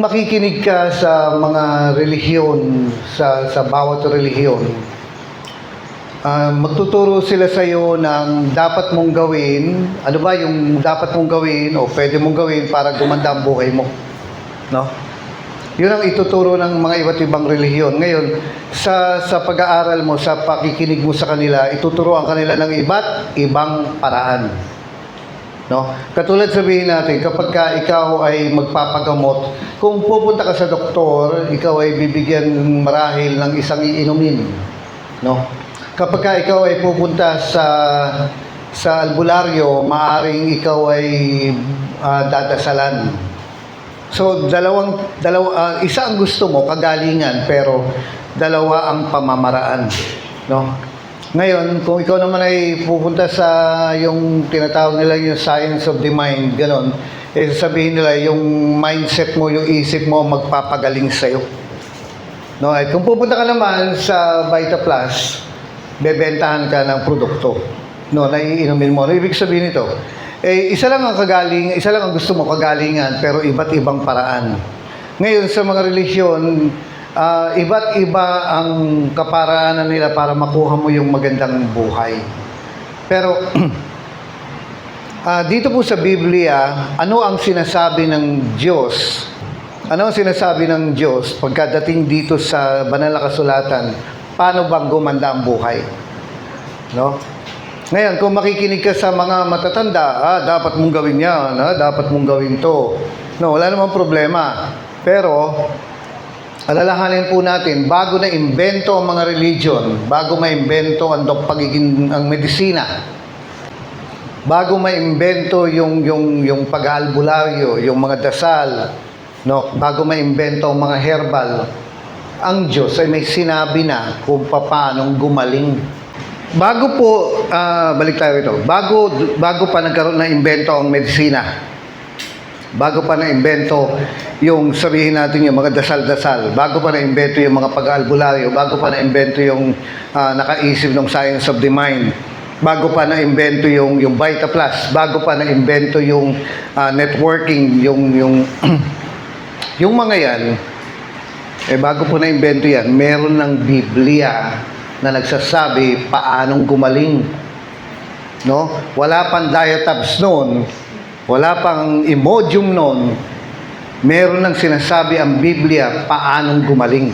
makikinig ka sa mga relihiyon, sa bawat relihiyon, magtuturo sila sa iyo ng dapat mong gawin, ano ba yung dapat mong gawin o pwede mong gawin para gumanda ang buhay mo. No? Yun ang ituturo ng mga iba't ibang relihiyon. Ngayon, sa pag-aaral mo, sa pakikinig mo sa kanila, ituturuan kanila ng iba't ibang paraan. No? Katulad sabihin natin, kapag ka ikaw ay magpapagamot, kung pupunta ka sa doktor, ikaw ay bibigyan marahil ng isang iinumin. No? Kapag ka ikaw ay pupunta sa albularyo, maaring ikaw ay dadasalan. So, isa ang gusto mo, kagalingan, pero dalawa ang pamamaraan. No? Ngayon, kung ikaw naman ay pupunta sa yung tinatawag nila yung science of the mind, ganon, sasabihin nila yung mindset mo, yung isip mo, magpapagaling sa'yo. No? At kung pupunta ka naman sa Vita Plus, bebentahan ka ng produkto. No, naiinumin mo. Ibig sabihin nito, isa lang ang gusto mo, kagalingan, pero iba't ibang paraan. Ngayon, sa mga relihiyon, iba't iba ang kaparaanan nila para makuha mo yung magandang buhay. Pero, dito po sa Biblia, ano ang sinasabi ng Diyos? Ano ang sinasabi ng Diyos pagkadating dito sa banal na kasulatan? Paano bang gumanda ang buhay? No? Ngayon, kung makikinig ka sa mga matatanda, dapat mong gawin yan, dapat mong gawin to. No, wala namang problema. Pero, alalahanin po natin, bago na imbento ang mga religion, bago maimbento ang medisina, bago maimbento yung pag-aalbularyo, yung mga dasal, no, bago maimbento ang mga herbal, ang Diyos ay may sinabi na kung paano gumaling. Bago po, balik tayo ito, bago pa nagkaroon na imbento ang medisina, bago pa na-imbento yung sabihin natin yung mga dasal-dasal, bago pa na-imbento yung mga pag-aalbularyo, bago pa na-imbento yung nakaisip ng science of the mind, bago pa na-imbento yung Vita Plus, bago pa na-imbento yung networking, yung mga yan, bago po na-imbento yan, meron ng Biblia na nagsasabi paanong gumaling. No? Wala pang diatabs noon, wala pang Imodium noon, meron nang sinasabi ang Biblia paanong gumaling.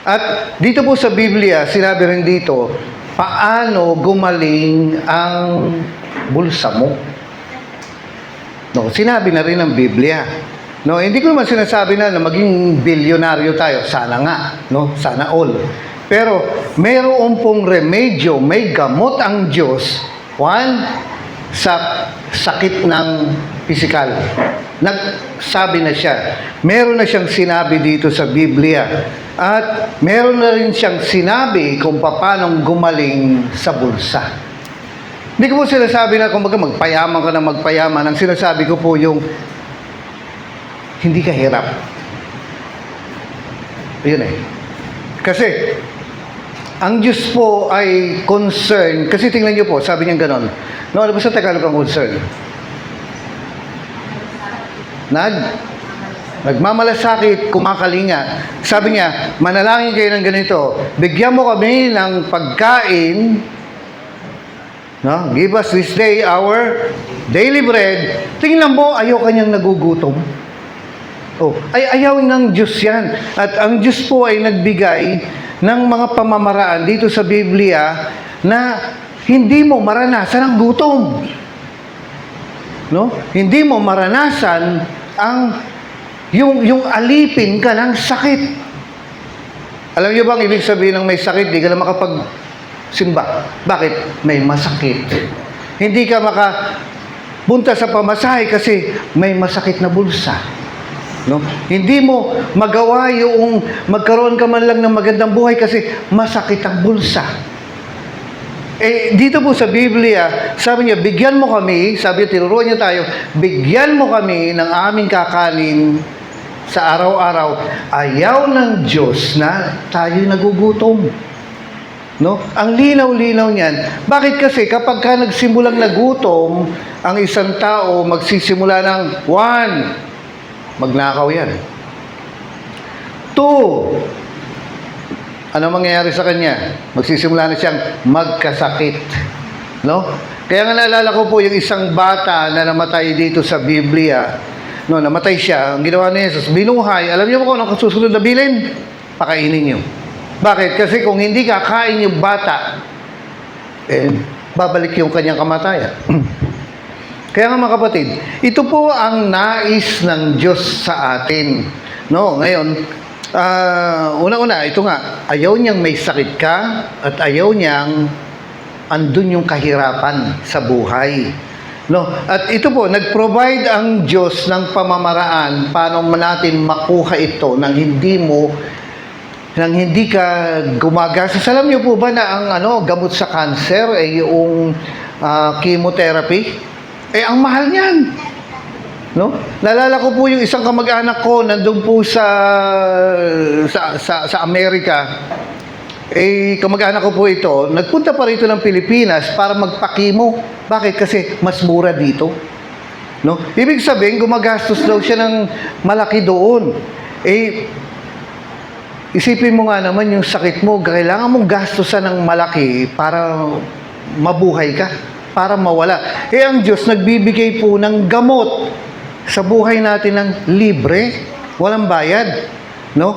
At dito po sa Biblia, sinabi rin dito, paano gumaling ang bulsa mo. No, sinabi na rin ng Biblia. No, hindi ko naman sinasabi na maging bilyonaryo tayo, sana nga, no? Sana all. Pero mayroon pong remedyo, may gamot ang Diyos, sa sakit ng pisikal. Nagsabi na siya. Meron na siyang sinabi dito sa Biblia. At meron na rin siyang sinabi kung paano gumaling sa bulsa. Hindi ko po sinasabi na kung magpayaman ka na magpayaman. Ang sinasabi ko po yung hindi ka hirap. Yun Kasi, ang Diyos po ay concern. Kasi tingnan niyo po, sabi niya ganon. No, ano ba sa Tagalog ang concern? Nagmamalasakit, kumakalinga. Sabi niya, manalangin kayo ng ganito. Bigyan mo kami ng pagkain. No? Give us this day our daily bread. Tingnan mo, ayaw kanyang nagugutom. Ayaw ng Diyos yan. At ang Diyos po ay nagbigay ng mga pamamaraan dito sa Biblia na hindi mo maranasan ang gutom. No? Hindi mo maranasan ang yung alipin ka ng sakit. Alam niyo bang ibig sabihin ng may sakit, di ka na makapagsimba? Bakit? May masakit. Hindi ka makapunta sa pamasahe kasi may masakit na bulsa. No? Hindi mo magawa yung magkaroon ka man lang ng magandang buhay kasi masakit ang bulsa. Dito po sa Biblia, sabi niya, bigyan mo kami, sabi niya, tinuruan niya tayo, bigyan mo kami ng aming kakanin sa araw-araw. Ayaw ng Diyos na tayo nagugutom. No? Ang linaw-linaw niyan. Bakit kasi kapag ka nagsimulang nagutom, ang isang tao magsisimula ng, magnakaw yan. Two, ano mangyayari sa kanya? Magsisimula na siyang magkasakit. No? Kaya nga naalala ko po yung isang bata na namatay dito sa Biblia. No, namatay siya. Ang ginawa ni Jesus, binuhay. Alam niyo po kung anong susunod na bilin? Pakainin niyo. Bakit? Kasi kung hindi kakain yung bata, babalik yung kanyang kamatayan. Kaya nga mga kapatid, ito po ang nais ng Diyos sa atin. No, ngayon, una-una, ito nga, ayaw niyang may sakit ka at ayaw niyang andun yung kahirapan sa buhay. No? At ito po, nag-provide ang Diyos ng pamamaraan paano natin makuha ito nang hindi ka gumagastos. Alam niyo po ba na ang gamot sa cancer ay yung chemotherapy? Ang mahal niyan. No? Naalala ko po yung isang kamag-anak ko nandun po sa Amerika. Kamag-anak ko po ito, nagpunta pa rito ng Pilipinas para magpakimo. Bakit? Kasi mas mura dito. No? Ibig sabihin, gumagastos daw siya ng malaki doon. Isipin mo nga naman yung sakit mo, kailangan mong gastusan ng malaki para mabuhay ka, para mawala. Ang Diyos nagbibigay po ng gamot sa buhay natin ng libre, walang bayad. No?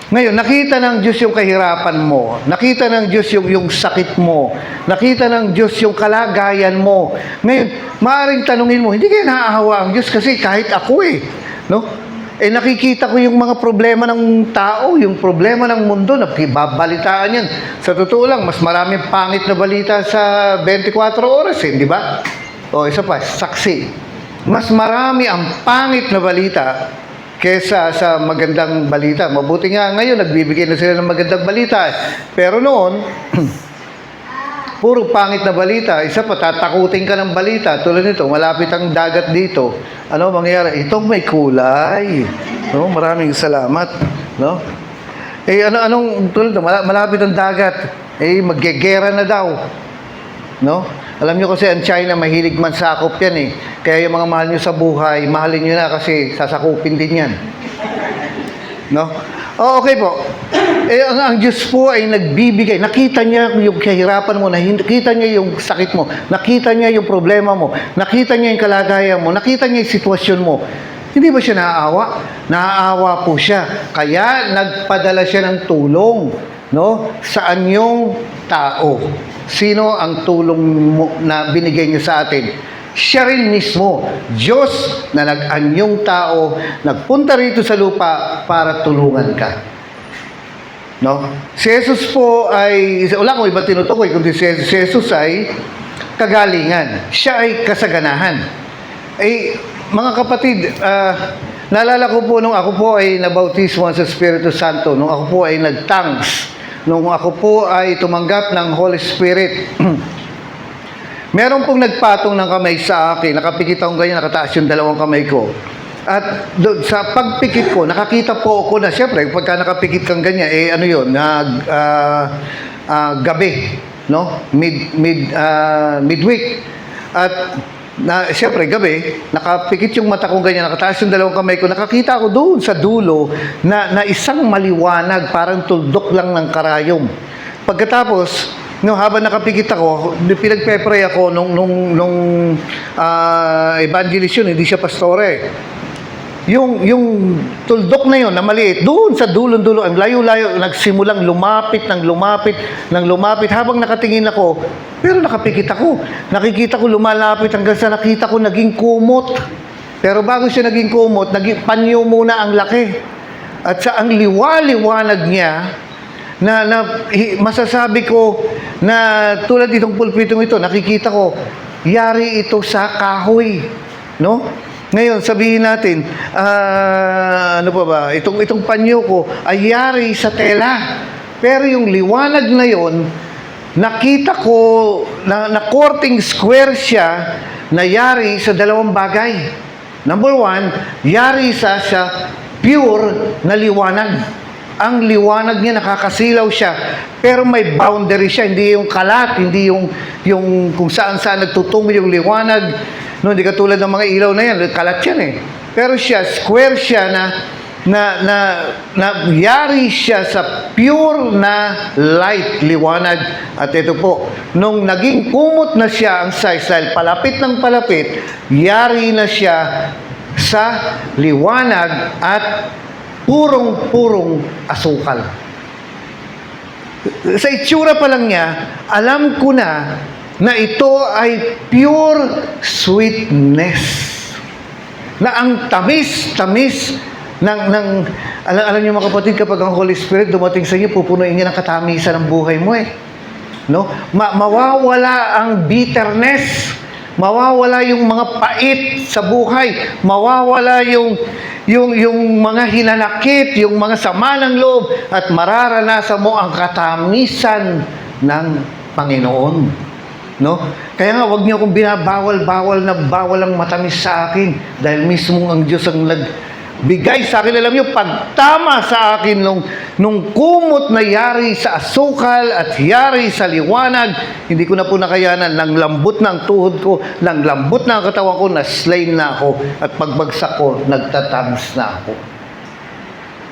Ngayon, nakita ng Diyos yung kahirapan mo. Nakita ng Diyos yung sakit mo. Nakita ng Diyos yung kalagayan mo. Ngayon, maaaring tanungin mo, hindi kaya naaawa ang Diyos kasi kahit ako no? Nakikita ko yung mga problema ng tao, yung problema ng mundo, babalitaan yan. Sa totoo lang, mas maraming pangit na balita sa 24 oras, di ba? Isa pa, saksi. Mas marami ang pangit na balita kesa sa magandang balita. Mabuti nga ngayon, nagbibigay na sila ng magandang balita. Pero noon, puro pangit na balita. Isa pa, tatakutin ka ng balita. Tulad nito, malapit ang dagat dito. Ano mangyayari? Itong may kulay. No? Maraming salamat. No? Tulad nito, malapit ang dagat. Maggegera na daw. No? Alam niyo kasi ang China, mahilig man sakop yan Kaya yung mga mahal niyo sa buhay, mahalin niyo na kasi sasakupin din yan. No? Okay po. Ang Diyos po ay nagbibigay. Nakita niya yung kahirapan mo, nakita niya yung sakit mo, nakita niya yung problema mo, nakita niya yung kalagayan mo, nakita niya yung sitwasyon mo. Hindi ba siya naaawa? Naaawa po siya. Kaya nagpadala siya ng tulong. No? Sa anyong tao. Sino ang tulong na binigay niya sa atin? Siya rin mismo, Diyos na nag-anyong tao, nagpunta rito sa lupa para tulungan ka. No? Si Jesus po ay, wala akong iba tinutukoy, kundi si Jesus ay kagalingan. Siya ay kasaganahan. Mga kapatid, naalala ko po nung ako po ay nabautismo sa Espiritu Santo, nung ako po ay nag-tongues, nung ako po ay tumanggap ng Holy Spirit, meron pong nagpatong ng kamay sa akin, nakapikit akong ganyan, nakataas yung dalawang kamay ko. At sa pagpikit ko, nakakita po ako na, siyempre, pagka nakapikit kang ganyan, gabi, no? Midweek. At siyempre, gabi, nakapikit yung mata kong ganyan, nakataas yung dalawang kamay ko, nakakita ako doon sa dulo na isang maliwanag, parang tuldok lang ng karayom. Pagkatapos, habang nakapikit ako, pinagpe-pray ako nung evangelist yun, hindi siya pastore. Yung tuldok na yun, na maliit, doon sa dulo-dulo, ang layo-layo, nagsimulang lumapit, habang nakatingin ako, pero nakapikit ako. Nakikita ko lumalapit hanggang sa nakita ko naging kumot. Pero bago siya naging kumot, naging panyo muna ang laki. At sa ang liwanag niya, na masasabi ko na tulad itong pulpitong ito, nakikita ko, yari ito sa kahoy. No? Ngayon, sabihin natin, ano pa ba, itong panyo ko ay yari sa tela. Pero yung liwanag na yon, nakita ko na courting square siya na yari sa dalawang bagay. Number one, yari sa pure na liwanag. Ang liwanag niya, nakakasilaw siya, pero may boundary siya, hindi yung kalat, hindi yung kung saan-saan nagtutungo yung liwanag. No, hindi katulad ng mga ilaw na yan, kalat yan Pero siya, square siya na yari siya sa pure na light, liwanag. At ito po, nung naging kumot na siya ang size, dahil palapit ng palapit, yari na siya sa liwanag at purong-purong asukal. Sa itsura pa lang niya, alam ko na ito ay pure sweetness. Na ang tamis-tamis alam niyo mga kapatid, kapag ang Holy Spirit dumating sa inyo, pupunuin niya ng katamisan ng buhay mo eh. No? Mawawala ang bitterness, mawawala yung mga pait sa buhay, mawawala yung mga hinanakit, yung mga sama ng loob, at mararanasan mo ang katamisan ng Panginoon. No? Kaya nga, wag niyo akong binabawal-bawal na bawal ang matamis sa akin, dahil mismo ang Diyos ang nagbigay sa akin. Alam niyo, pagtama sa akin nung kumot na yari sa asukal at yari sa liwanag, hindi ko na po nakayanan. Nang lambot ng tuhod ko, nang lambot ng katawan ko, na-slain na ako, at pagbagsak ko, nagtatamis na ako.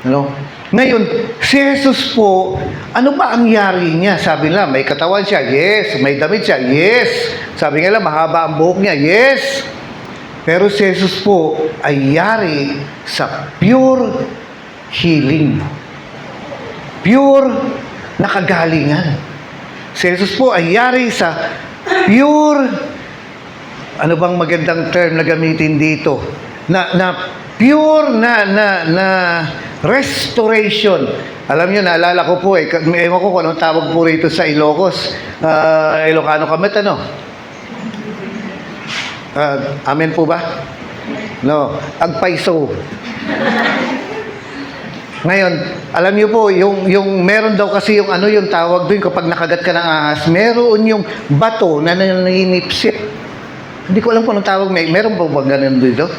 Ano? Ngayon, si Jesus po, ano ba ang yari niya? Sabi nila, may katawan siya, yes. May damit siya, yes. Sabi nila, mahaba ang buhok niya, yes. Pero si Jesus po ay yari sa pure healing. Pure na kagalingan. Si Jesus po ay yari sa pure, ano bang magandang term na gamitin dito? Na pure na restoration. Alam niyo, naalala ko po ewan ko kung anong tawag po rito sa Ilocos. Ilocano kami, ano? Amen po ba? No, agpaiso. Ngayon, alam niyo po, yung meron daw kasi yung tawag doon kapag nakagat ka ng ahas, meron yung bato na naninipsip. Hindi ko alam kung anong tawag, meron po ba ganun dito?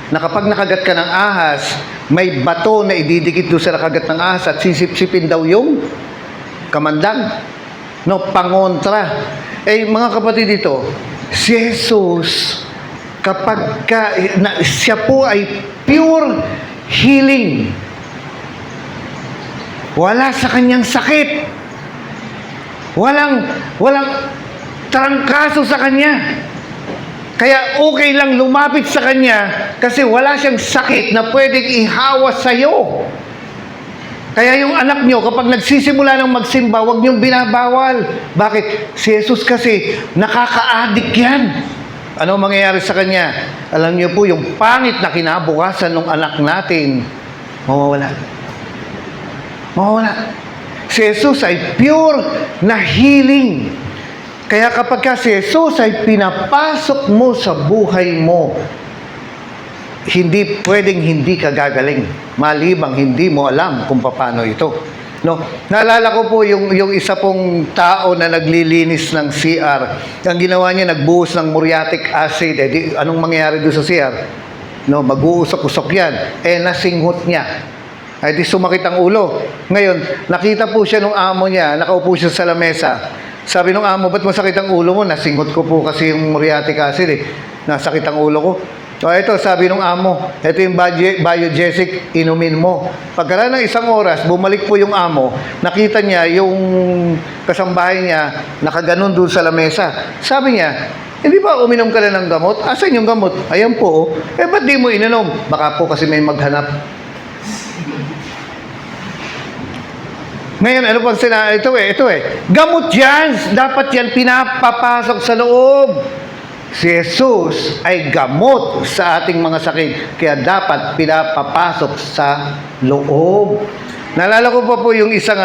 Na kapag nakagat ka ng ahas, may bato na ididikit doon sa nakagat ng ahas at sisip-sipin daw yung kamandang. No, pangontra. Mga kapatid dito, si Jesus, kapag siya po ay pure healing, wala sa kanyang sakit, walang trangkaso sa kanya. Kaya okay lang lumapit sa kanya kasi wala siyang sakit na pwedeng ihawa sa iyo. Kaya yung anak nyo, kapag nagsisimula ng magsimba, huwag niyong binabawal. Bakit? Si Jesus kasi, nakaka-addict yan. Ano mangyayari sa kanya? Alam niyo po, yung pangit na kinabukasan ng anak natin, mawawala. Mawawala. Si Jesus ay pure na healing. Kaya kapag si Jesus ay pinapasok mo sa buhay mo, hindi pwedeng hindi ka gagaling. Malibang hindi mo alam kung paano ito. No? Naalala ko po yung isa pong tao na naglilinis ng CR. Ang ginawa niya, nagbuhos ng muriatic acid. Anong mangyayari doon sa CR? No, mag-uusok-usok yan. Nasinghot niya. Di sumakit ang ulo. Ngayon, nakita po siya nung amo niya, nakaupo siya sa lamesa. Sabi nung amo, ba't masakit ang ulo mo? Nasinghot ko po kasi yung muriatic acid Nasakit ang ulo ko. Ito, sabi nung amo, ito yung Biogesic, inumin mo. Pagkaraan ng 1 oras, bumalik po yung amo, nakita niya yung kasambahay niya, nakaganon doon sa lamesa. Sabi niya, hindi ba uminom ka na ng gamot? Asan yung gamot? Ayan po. Ba't di mo ininom? Baka po kasi may maghanap. Ngayon, ano pang sinabi? Ito gamot yan. Dapat yan pinapapasok sa loob. Si Jesus ay gamot sa ating mga sakit. Kaya dapat pinapapasok sa loob. Naalala ko pa po yung isang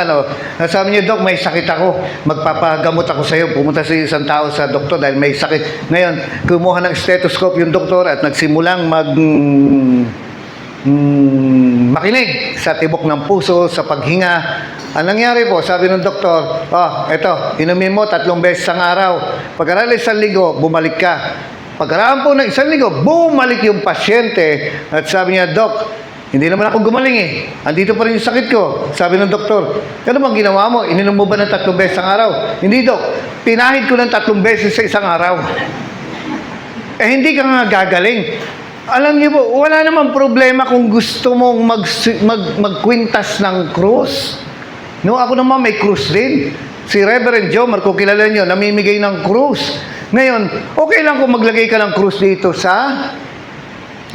sabi niya, Dok, may sakit ako. Magpapagamot ako sa iyo. Pumunta sa isang tao sa doktor dahil may sakit. Ngayon, kumuha ng stethoscope yung doktor at nagsimulang makinig sa tibok ng puso, sa paghinga. Ang nangyari po, sabi ng doktor, eto, inumin mo 3 beses ang araw. Pagkaraan ng 1 linggo, bumalik ka. Pagkaraan po ng 1 linggo, bumalik yung pasyente. At sabi niya, Dok, hindi naman ako gumaling Andito pa rin yung sakit ko. Sabi ng doktor, ano bang ginawa mo? Ininom mo ba ng 3 beses ang araw? Hindi, Dok. Pinahid ko ng 3 beses sa isang araw. Hindi ka nga gagaling. Alam niyo po, wala namang problema kung gusto mong magkwintas ng krus. No, ako naman may krus din. Si Reverend Jomar, kung kilala niyo, namimigay ng krus. Ngayon, okay lang kung maglagay ka ng krus dito sa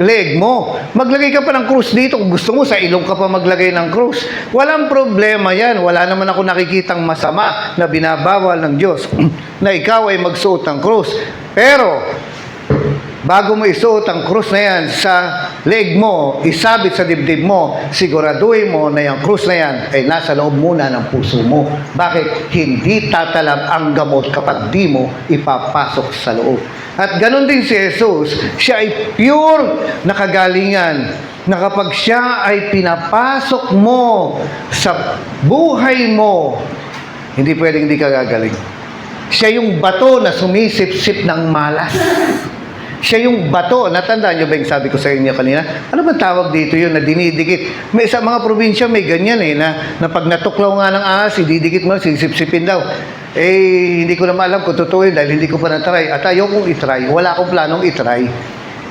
leg mo. Maglagay ka pa ng krus dito. Kung gusto mo, sa ilong ka pa maglagay ng krus. Walang problema yan. Wala naman ako nakikitang masama na binabawal ng Diyos na ikaw ay magsuot ng krus. Pero, bago mo isuot ang krus na yan sa leg mo, isabit sa dibdib mo, siguraduhin mo na yung krus na yan ay nasa loob muna ng puso mo. Bakit? Hindi tatalab ang gamot kapag di mo ipapasok sa loob. At ganun din si Jesus, siya ay pure na kagalingan, na kapag siya ay pinapasok mo sa buhay mo, hindi pwedeng hindi ka gagaling. Siya yung bato na sumisip-sip ng malas. Siya yung bato. Natandaan niyo ba yung sabi ko sa inyo kanina? Ano ba tawag dito yun na dinidikit? May sa mga probinsya may ganyan na pag natuklaw nga ng ahas, ididikit mo, sisip-sipin daw. Hindi ko na maalam kung totoo yun dahil hindi ko pa na-try. At ayaw kong itry. Wala akong planong itry.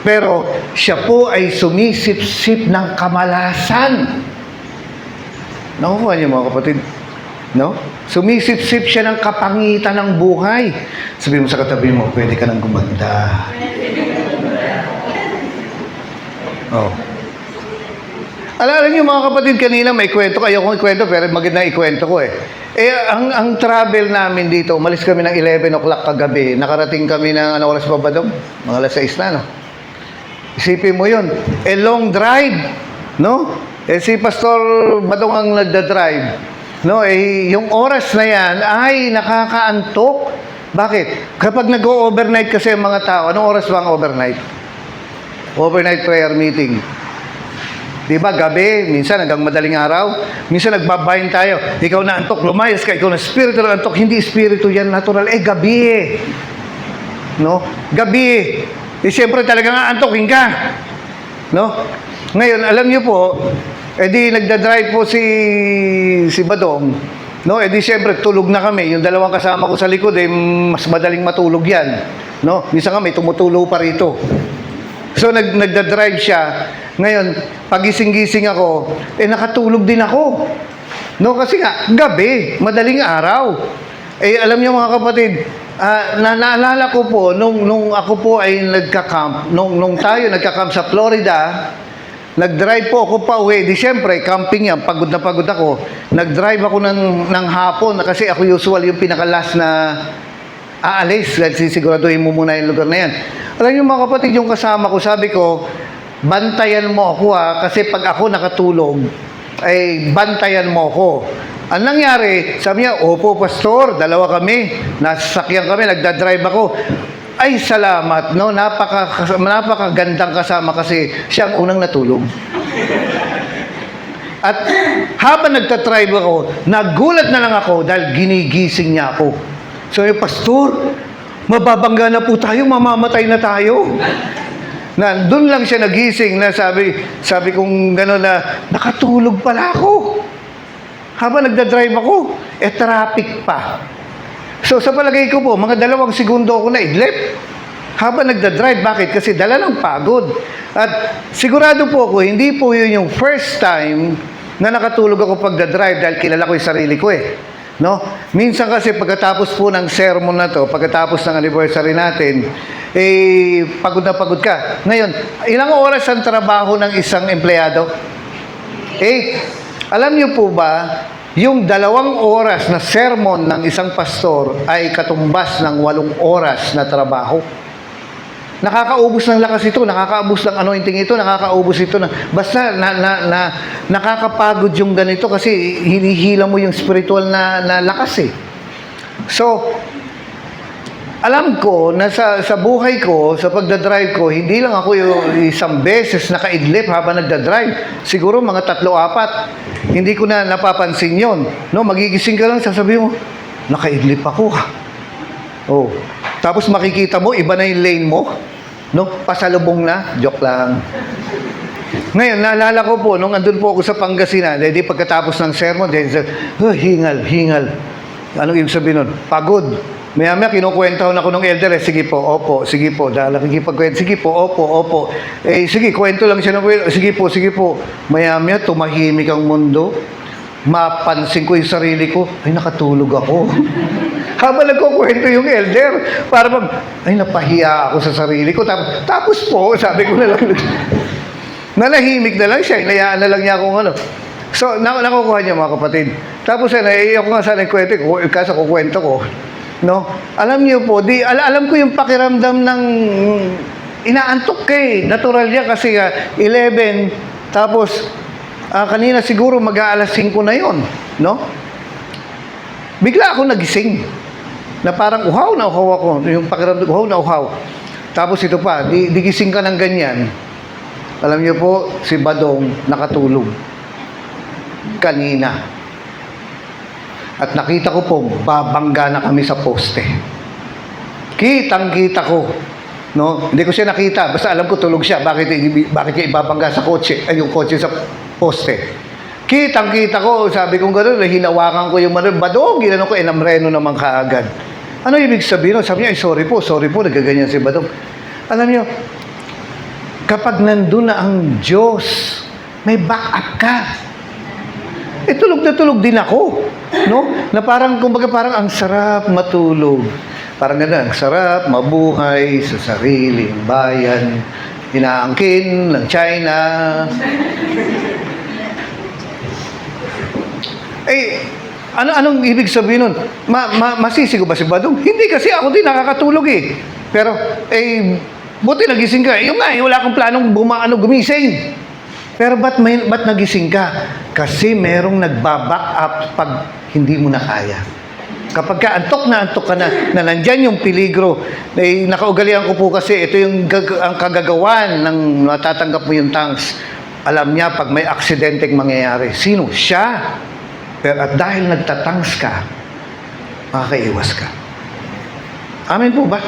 Pero siya po ay sumisip-sip ng kamalasan. Nakukuha niyo mga kapatid? No? Sumisip-sip siya ng kapangitan ng buhay. Sabihin mo sa katabi mo, pwede ka nang gumanda. Oh. Alam niyo mga kapatid, kanina may kwento ko. Ayaw kong ikwento, pero maganda ikwento ko eh. Ang travel namin dito, umalis kami ng 11 o'clock kagabi. Nakarating kami ng, ano oras pa ba doon? Mga alas 6 na, no? Isipin mo yun. Long drive, no? Si Pastor Badong ang nagda-drive. No, yung oras na yan ay nakakaantok. Bakit? Kapag nag-overnight kasi ang mga tao, anong oras ba ang overnight? Overnight prayer meeting. Diba, gabi, minsan hanggang madaling araw, minsan nagbabayin tayo. Ikaw na antok, lumayas ka, ikaw na spiritual antok. Hindi spiritual yan, natural. Gabi eh. No? Gabi eh. Siyempre talagang aantokin ka. No? Ngayon, alam niyo po, di nagda-drive po si Badong, no? Di siyempre tulog na kami. Yung dalawang kasama ko sa likod, mas madaling matulog yan, no? Minsan nga may tumutulo pa rito. So nagda-drive siya. Ngayon, pagising-gising ako, nakatulog din ako. No, kasi nga gabi, madaling araw. Alam niyo mga kapatid, naalala ko po nung ako po ay nagka-camp, nung tayo nagka-camp sa Florida. Nag-drive po ako pa uwi. Di siyempre, camping yan. Pagod na pagod ako. Nag-drive ako ng hapon kasi ako usual yung pinakalas na aalis. Sisiguraduhin mo muna yung lugar na yan. Alam niyo mga kapatid, yung kasama ko, sabi ko, bantayan mo ako kasi pag ako nakatulog, ay bantayan mo ako. Ang nangyari, sabi niya, opo pastor, dalawa kami. Nasasakyan kami, nagda-drive ako. Ay, salamat, no? Napakagandang kasama kasi siya ang unang natulog. At habang nagtatribe ako, nagulat na lang ako dahil ginigising niya ako. So, yung pastor, mababangga na po tayo, mamamatay na tayo. Doon lang siya nagising na sabi kong gano'n na, nakatulog pala ako. Habang nagdadrive ako, traffic pa. So sa palagay ko po, mga 2 segundo ako na idlip. Habang nagda-drive, bakit? Kasi dala ng pagod. At sigurado po ako, hindi po yun yung first time na nakatulog ako pagda-drive dahil kilala ko yung sarili ko eh. No? Minsan kasi pagkatapos po ng sermon na to, pagkatapos ng anniversary natin, pagod na pagod ka. Ngayon, ilang oras ang trabaho ng isang empleyado? Alam niyo po ba, yung 2 oras na sermon ng isang pastor ay katumbas ng 8 oras na trabaho. Nakakaubos ng lakas ito, nakakaubos ng anointing ito, nakakaubos ito na basta nakakapagod yung ganito kasi hinihila mo yung spiritual na lakas eh. So, alam ko na sa buhay ko, sa pagdadrive ko, hindi lang ako yung isang beses nakaidlip habang nagdadrive. Siguro mga 3-4. Hindi ko na napapansin yon. No, magigising ka lang, sasabihin mo, nakaidlip ako ha. Oh. Tapos makikita mo, iba na yung lane mo. No, pasalubong na. Joke lang. Ngayon, naalala ko po, nung andun po ako sa Pangasinan, di pagkatapos ng sermon, hingal. Anong ibig sabihin nun? Pagod. Maya-maya, kinukwentahan ako ng elder, sige po, opo, sige po, dahil nakikipagkwento, sige po, opo, opo. Sige, kwento lang siya ng kwento, sige po, sige po. Maya-maya, tumahimik ang mundo. Mapansin ko yung sarili ko, ay, nakatulog ako. Habang nagkukwento yung elder, para bang, ay, napahiya ako sa sarili ko. Tapos po, sabi ko na lang, nalahimik na lang siya, inayaan na lang niya akong ano. So, nakukuha niya mga kapatid. Tapos, ako nga sana yung kwento ko, kasi kukwento ko. No? Alam niyo po, alam ko yung pakiramdam ng inaantok natural yan kasi 11, tapos kanina siguro mag-aalas 5 na yon, no? Bigla ako nagising na parang uhaw na uhaw ako, yung pakiramdam uhaw na uhaw. Tapos ito pa, digising ka ng ganyan. Alam niyo po, si Badong nakatulog kanina. At nakita ko po, babangga na kami sa poste. Kitang-kita ko. No? Hindi ko siya nakita. Basta alam ko tulog siya. Bakit niya ibabangga sa kotse? Ay, yung kotse sa poste. Kitang-kita ko. Sabi ko gano'n, hinawakan ko yung Badong. Ginano ko, enamreno naman kaagad. Ano ibig sabihin? Sabi niya, sorry po, nagaganyan si Badong. Alam niyo, kapag nandun na ang Diyos, may backup ka. Tulog na tulog din ako. No? Na parang, kumbaga parang ang sarap matulog. Parang gano'n, ang sarap mabuhay sa sariling bayan. Inaangkin ng China. Anong ibig sabihin nun? Masisigo ba si Badong? Hindi, kasi ako din nakakatulog Pero, buti nagising ka. Yung nga, wala akong planong gumising. Pero ba't nagising ka? Kasi merong nagbaback up pag hindi mo na kaya. Kapag ka antok ka na nandyan yung peligro, nakaugalian ko po kasi, ito yung ang kagagawan ng natatanggap mo yung tanks. Alam niya pag may aksidenteng mangyayari. Sino? Siya. Pero at dahil nagtatanks ka, makakaiwas ka. Amen po ba?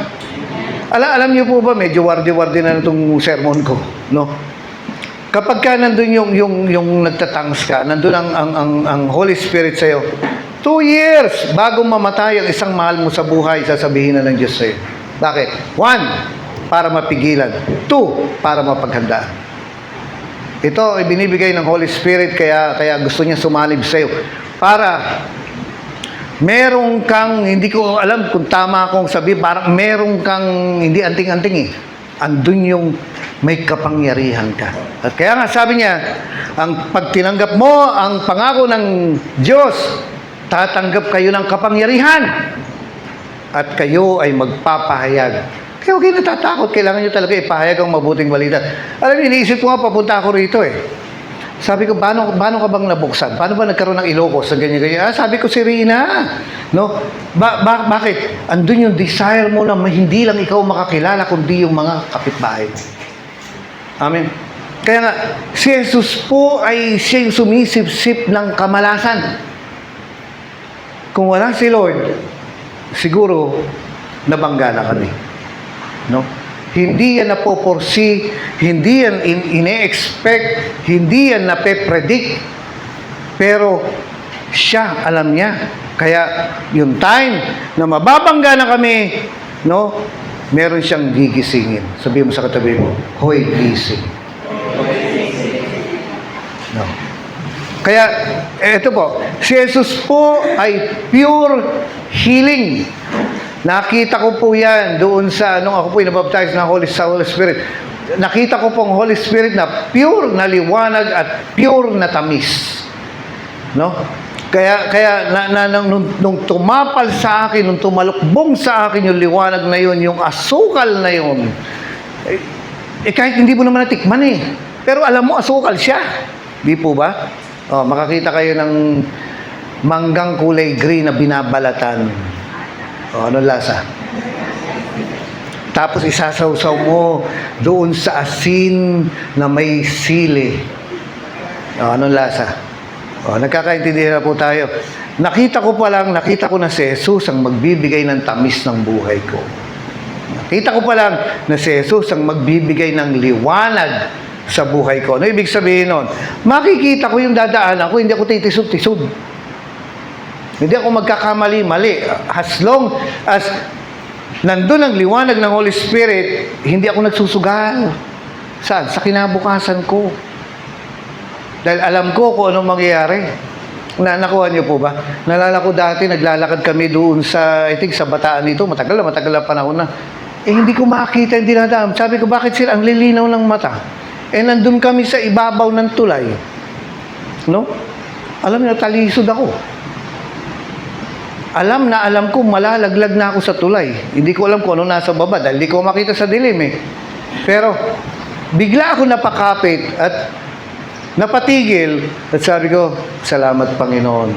Alam niyo po ba, medyo wardi-wardi na itong sermon ko, no? Kapag ka nandun yung nagtatangs ka, nandun ang Holy Spirit sa'yo, 2 years bago mamatay ang isang mahal mo sa buhay, sasabihin na ng Diyos sa'yo. Bakit? 1, para mapigilan. 2, para mapaghandaan. Ito ay binibigay ng Holy Spirit, kaya gusto niya sumalib sa'yo. Para merong kang, hindi ko alam kung tama akong sabi, parang merong kang, hindi anting-anting andun yung may kapangyarihan ka. At kaya nga sabi niya, pag tinanggap mo ang pangako ng Diyos, tatanggap kayo ng kapangyarihan at kayo ay magpapahayag. Kaya huwag kayo natatakot, kailangan nyo talaga ipahayag ang mabuting balita. Alam niyo, iniisip ko nga, papunta ako rito Sabi ko, paano ka bang nabuksan? Paano ba nagkaroon ng Ilocos? Ganyan. Sabi ko, si Rina. No? Bakit? Andun yung desire mo na hindi lang ikaw makakilala, kundi yung mga kapitbahay. Amen. Kaya nga, si Jesus po ay siya yung sumisip-sip ng kamalasan. Kung wala si Lord, siguro, nabangga na kami. No? Hindi yan napoporsi, hindi yan ine-expect, hindi yan nape-predict. Pero siya, alam niya. Kaya yung time na mababangga na kami, no, meron siyang gigisingin. Sabihin mo sa katabi mo, hoy, gising. No. Kaya, eto po, si Jesus po ay pure healing. Nakita ko po yan doon sa, nung ako po inabaptize ng Holy Spirit. Nakita ko pong Holy Spirit na pure na liwanag at pure na tamis. No? Kaya nung tumapal sa akin, nung tumalukbong sa akin yung liwanag na yun, yung asukal na yun, kahit hindi mo naman natikman Pero alam mo, asukal siya. Di po ba? Makakita kayo ng manggang kulay green na binabalatan. Anong lasa? Tapos isasawsaw mo doon sa asin na may sili. Anong lasa? Nagkakaintindihan na po tayo. Nakita ko na si Jesus ang magbibigay ng tamis ng buhay ko. Nakita ko pa lang na si Jesus ang magbibigay ng liwanag sa buhay ko. Ano ibig sabihin nun? Makikita ko yung dadaanan ko, hindi ako titisod-tisod. Hindi ako magkakamali-mali. As long as nandun ang liwanag ng Holy Spirit, hindi ako nagsusugal. Saan? Sa kinabukasan ko. Dahil alam ko kung anong mangyayari. Nakuha niyo po ba? Nalala ko dati, naglalakad kami doon sa, I think, sa Bataan ito. Matagal na panahon na. Hindi ko makita yung dinadaan. Sabi ko, bakit sila ang lilinaw ng mata? Nandun kami sa ibabaw ng tulay. No? Alam niyo, talisod ako. Alam ko, malalaglag na ako sa tulay. Hindi ko alam kung ano nasa baba dahil hindi ko makita sa dilim eh. Pero, bigla ako napakapit at napatigil at sabi ko, salamat Panginoon.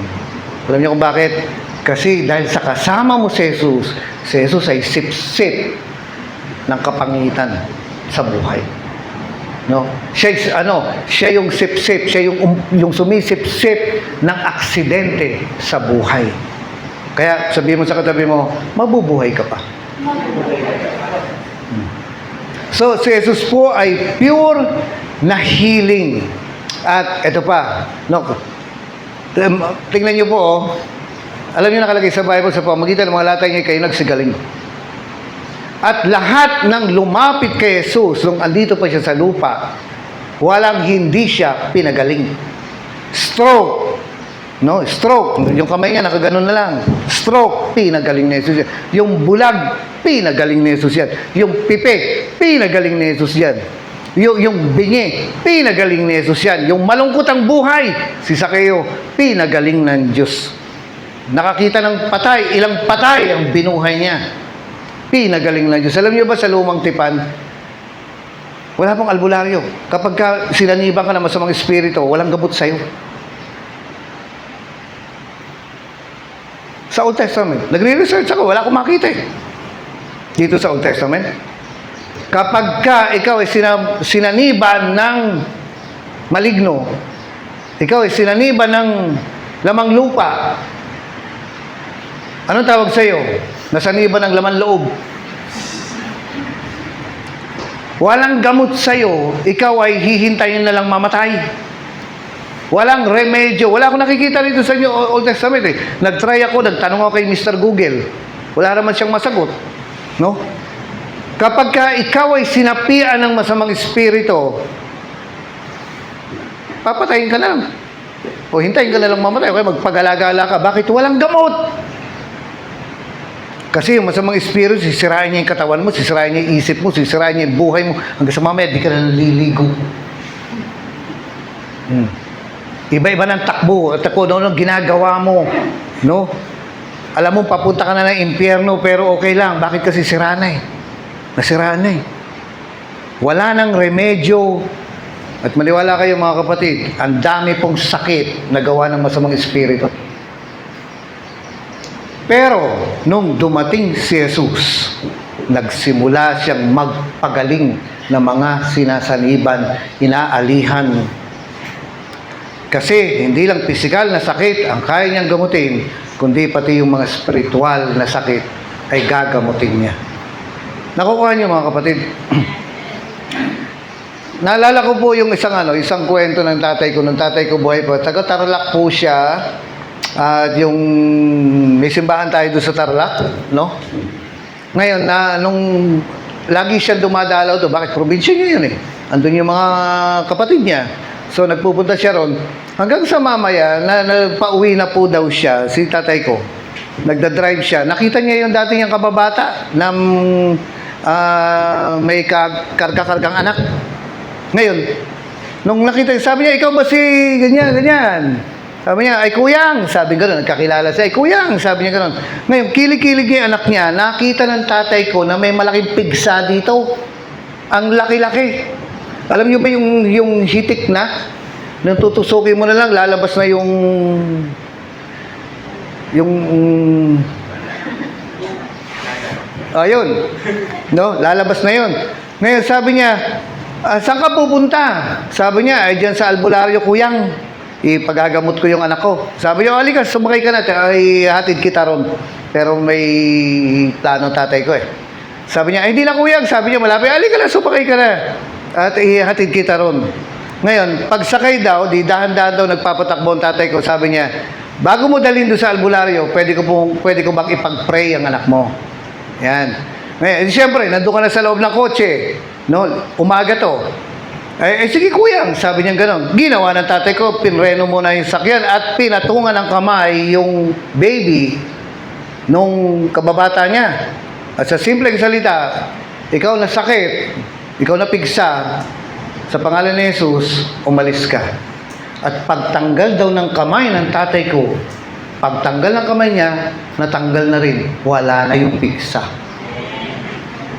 Alam niyo kung bakit? Kasi dahil sa kasama mo si Jesus ay sip-sip ng kapangitan sa buhay. No? Siya yung sip-sip, siya yung sumisip-sip ng aksidente sa buhay. Kaya sabihin mo sa katabi mo, mabubuhay ka pa. So, si Jesus po ay pure na healing. At ito pa, no, tingnan niyo po, oh, alam niyo nakalagay sa Bible sa pamamagitan ng mga latay niya kayo nagsigaling. At lahat ng lumapit kay Jesus nung andito pa siya sa lupa, walang hindi siya pinagaling. Stroke, no? Stroke, yung kamay niya nakaganon na lang. Stroke, pinagaling ni Jesus yan. Yung bulag, pinagaling ni Jesus yan. Yung pipi, pinagaling ni Jesus yan. Yung bingi, pinagaling ni Jesus yan. Yung malungkot ang buhay, si Sakeo, pinagaling ng Diyos. Nakakita ng patay, ilang patay ang binuhay niya. Pinagaling ng Diyos. Alam niyo ba sa lumang tipan, wala pong albularyo. Kapag sinaniban ka na masamang espiritu, walang gabot sa'yo. Sa Old Testament, nagre-research ako, wala akong makita eh. Dito sa Old Testament, kapag ikaw ay sinaniban ng maligno, ikaw ay sinaniban ng lamang lupa, anong tawag sa iyo? Nasaniban ng laman loob. Walang gamot sa iyo, ikaw ay hihintayin na lang mamatay. Walang remedyo. Wala akong nakikita dito sa inyo Old Testament eh. Nag-try ako, nagtanong ako kay Mr. Google. Wala naman siyang masagot. No? Kapag ikaw ay sinapian ng masamang espiritu, papatayin ka na lang. O hintayin ka na lang mamatay. Okay, magpag-alagala ka. Bakit? Walang gamot. Kasi yung masamang espiritu, sisirain niya yung katawan mo, sisirain niya yung isip mo, sisirain niya yung buhay mo. Hanggang sa mamaya, di ka na naliligo. Iba-iba ng takbo. At ako, ano ginagawa mo. No? Alam mo, papunta ka na ng impyerno, pero okay lang. Bakit kasi sira na eh? Nasiraan na eh. Wala nang remedyo. At maliwala kayo mga kapatid, ang dami pong sakit na gawa ng masamang espiritu. Pero, nung dumating si Jesus, nagsimula siyang magpagaling ng mga sinasaniban, inaalihan. Kasi, hindi lang pisikal na sakit ang kaya niyang gamutin, kundi pati yung mga spiritual na sakit ay gagamutin niya. Nakukuha niyo mga kapatid. Naalala ko po yung isang kwento ng tatay ko. Nung tatay ko buhay po, taga Tarlac po siya. At yung may simbahan tayo doon sa Tarlac, no? Ngayon, nung lagi siya dumadalaw doon, bakit? Probinsya niya yun eh. Andun yung mga kapatid niya. So, nagpupunta siya ron. Hanggang sa mamaya, pauwi na po daw siya, si tatay ko. Nagda-drive siya. Nakita niya yung dati niyang kababata na may karga-kargang anak. Ngayon, nung nakita, sabi niya, ikaw ba si ganyan? Sabi niya, ay kuyang. Sabi gano'n, nagkakilala siya, ay kuyang. Sabi niya gano'n. Ngayon, kilig-kilig yung anak niya, nakita ng tatay ko na may malaking pigsa dito. Ang laki-laki. Alam niyo ba yung hitik na? Nung tutusukin mo na lang, lalabas na yung ayun. No, lalabas na yun. Ngayon, sabi niya, saan ka pupunta? Sabi niya, ay dyan sa albularyo, kuyang. Ipagagamot ko yung anak ko. Sabi niya, halika, sumakay ka na. Ay, hatid kita ron. Pero may plano tatay ko eh. Sabi niya, ay, hindi na kuyang. Sabi niya, malapit. Halika na, sumakay ka na. At ihatid kita ron. Ngayon, pagsakay daw, di dahan-dahan daw nagpapatakbo ang tatay ko. Sabi niya, Bago mo dalhin doon sa albularyo, pwede ko bang ipag-pray ang anak mo? Yan. Ngayon, siyempre, nandun ka na sa loob ng kotse. No? Umaga to. Sige kuya, sabi niya gano'n. Ginawa ng tatay ko, pinreno muna yung sakyan at pinatungan ng kamay yung baby nung kababata niya. At sa simpleng salita, ikaw na sakit, ikaw na pigsa, sa pangalan ni Jesus, umalis ka. At pagtanggal daw ng kamay ng tatay ko, pagtanggal ng kamay niya, natanggal na rin. Wala na yung pigsa.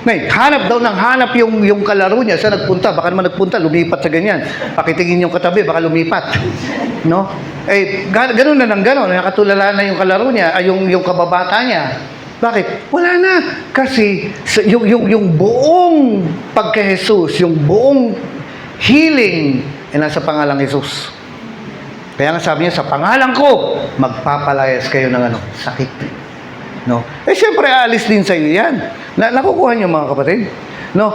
Ngayon, hanap daw ng hanap yung kalaro niya. Saan nagpunta? Baka naman nagpunta, lumipat sa ganyan. Pakitingin yung katabi, baka lumipat. No? Ganun na ng ganun. Nakatulala na yung kalaro niya, yung kababata niya. Bakit? Wala na. Kasi yung buong pagka-Jesus, yung buong healing, ay nasa pangalang Jesus. Kaya nga sabi niya, sa pangalan ko, magpapalayas kayo ng sakit. No? Siyempre, aalis din sa iyo yan. Nakukuha niyo mga kapatid. No?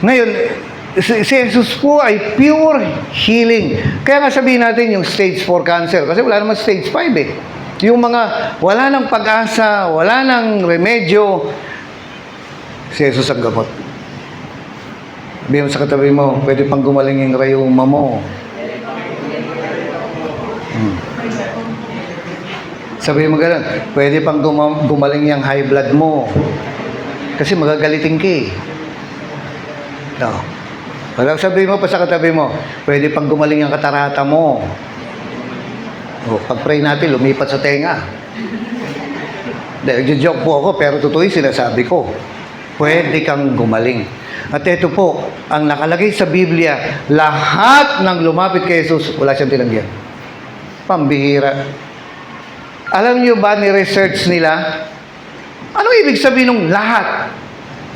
Ngayon, si Jesus po ay pure healing. Kaya nga sabihin natin yung stage 4 cancer. Kasi wala naman stage 5 eh. Yung mga wala nang pag-asa, wala nang remedyo, si Jesus ang gamot. Sabihin mo sa katabi mo, pwede pang gumaling yung rayuma mo. Sabihin mo gano'n, pwede pang gumaling yung high blood mo. Kasi magagalitin ka eh. No. Pag sabihin mo pa sa katabi mo, pwede pang gumaling yung katarata mo. Pag-pray natin, lumipat sa tenga. Nag-joke po ako, pero totoo yung sinasabi ko. Pwede kang gumaling. At ito po, ang nakalagay sa Biblia, lahat ng lumapit kay Jesus, wala siyang tinanggihan. Pambihira. Alam niyo ba, ni-research nila, ano ibig sabihin ng lahat?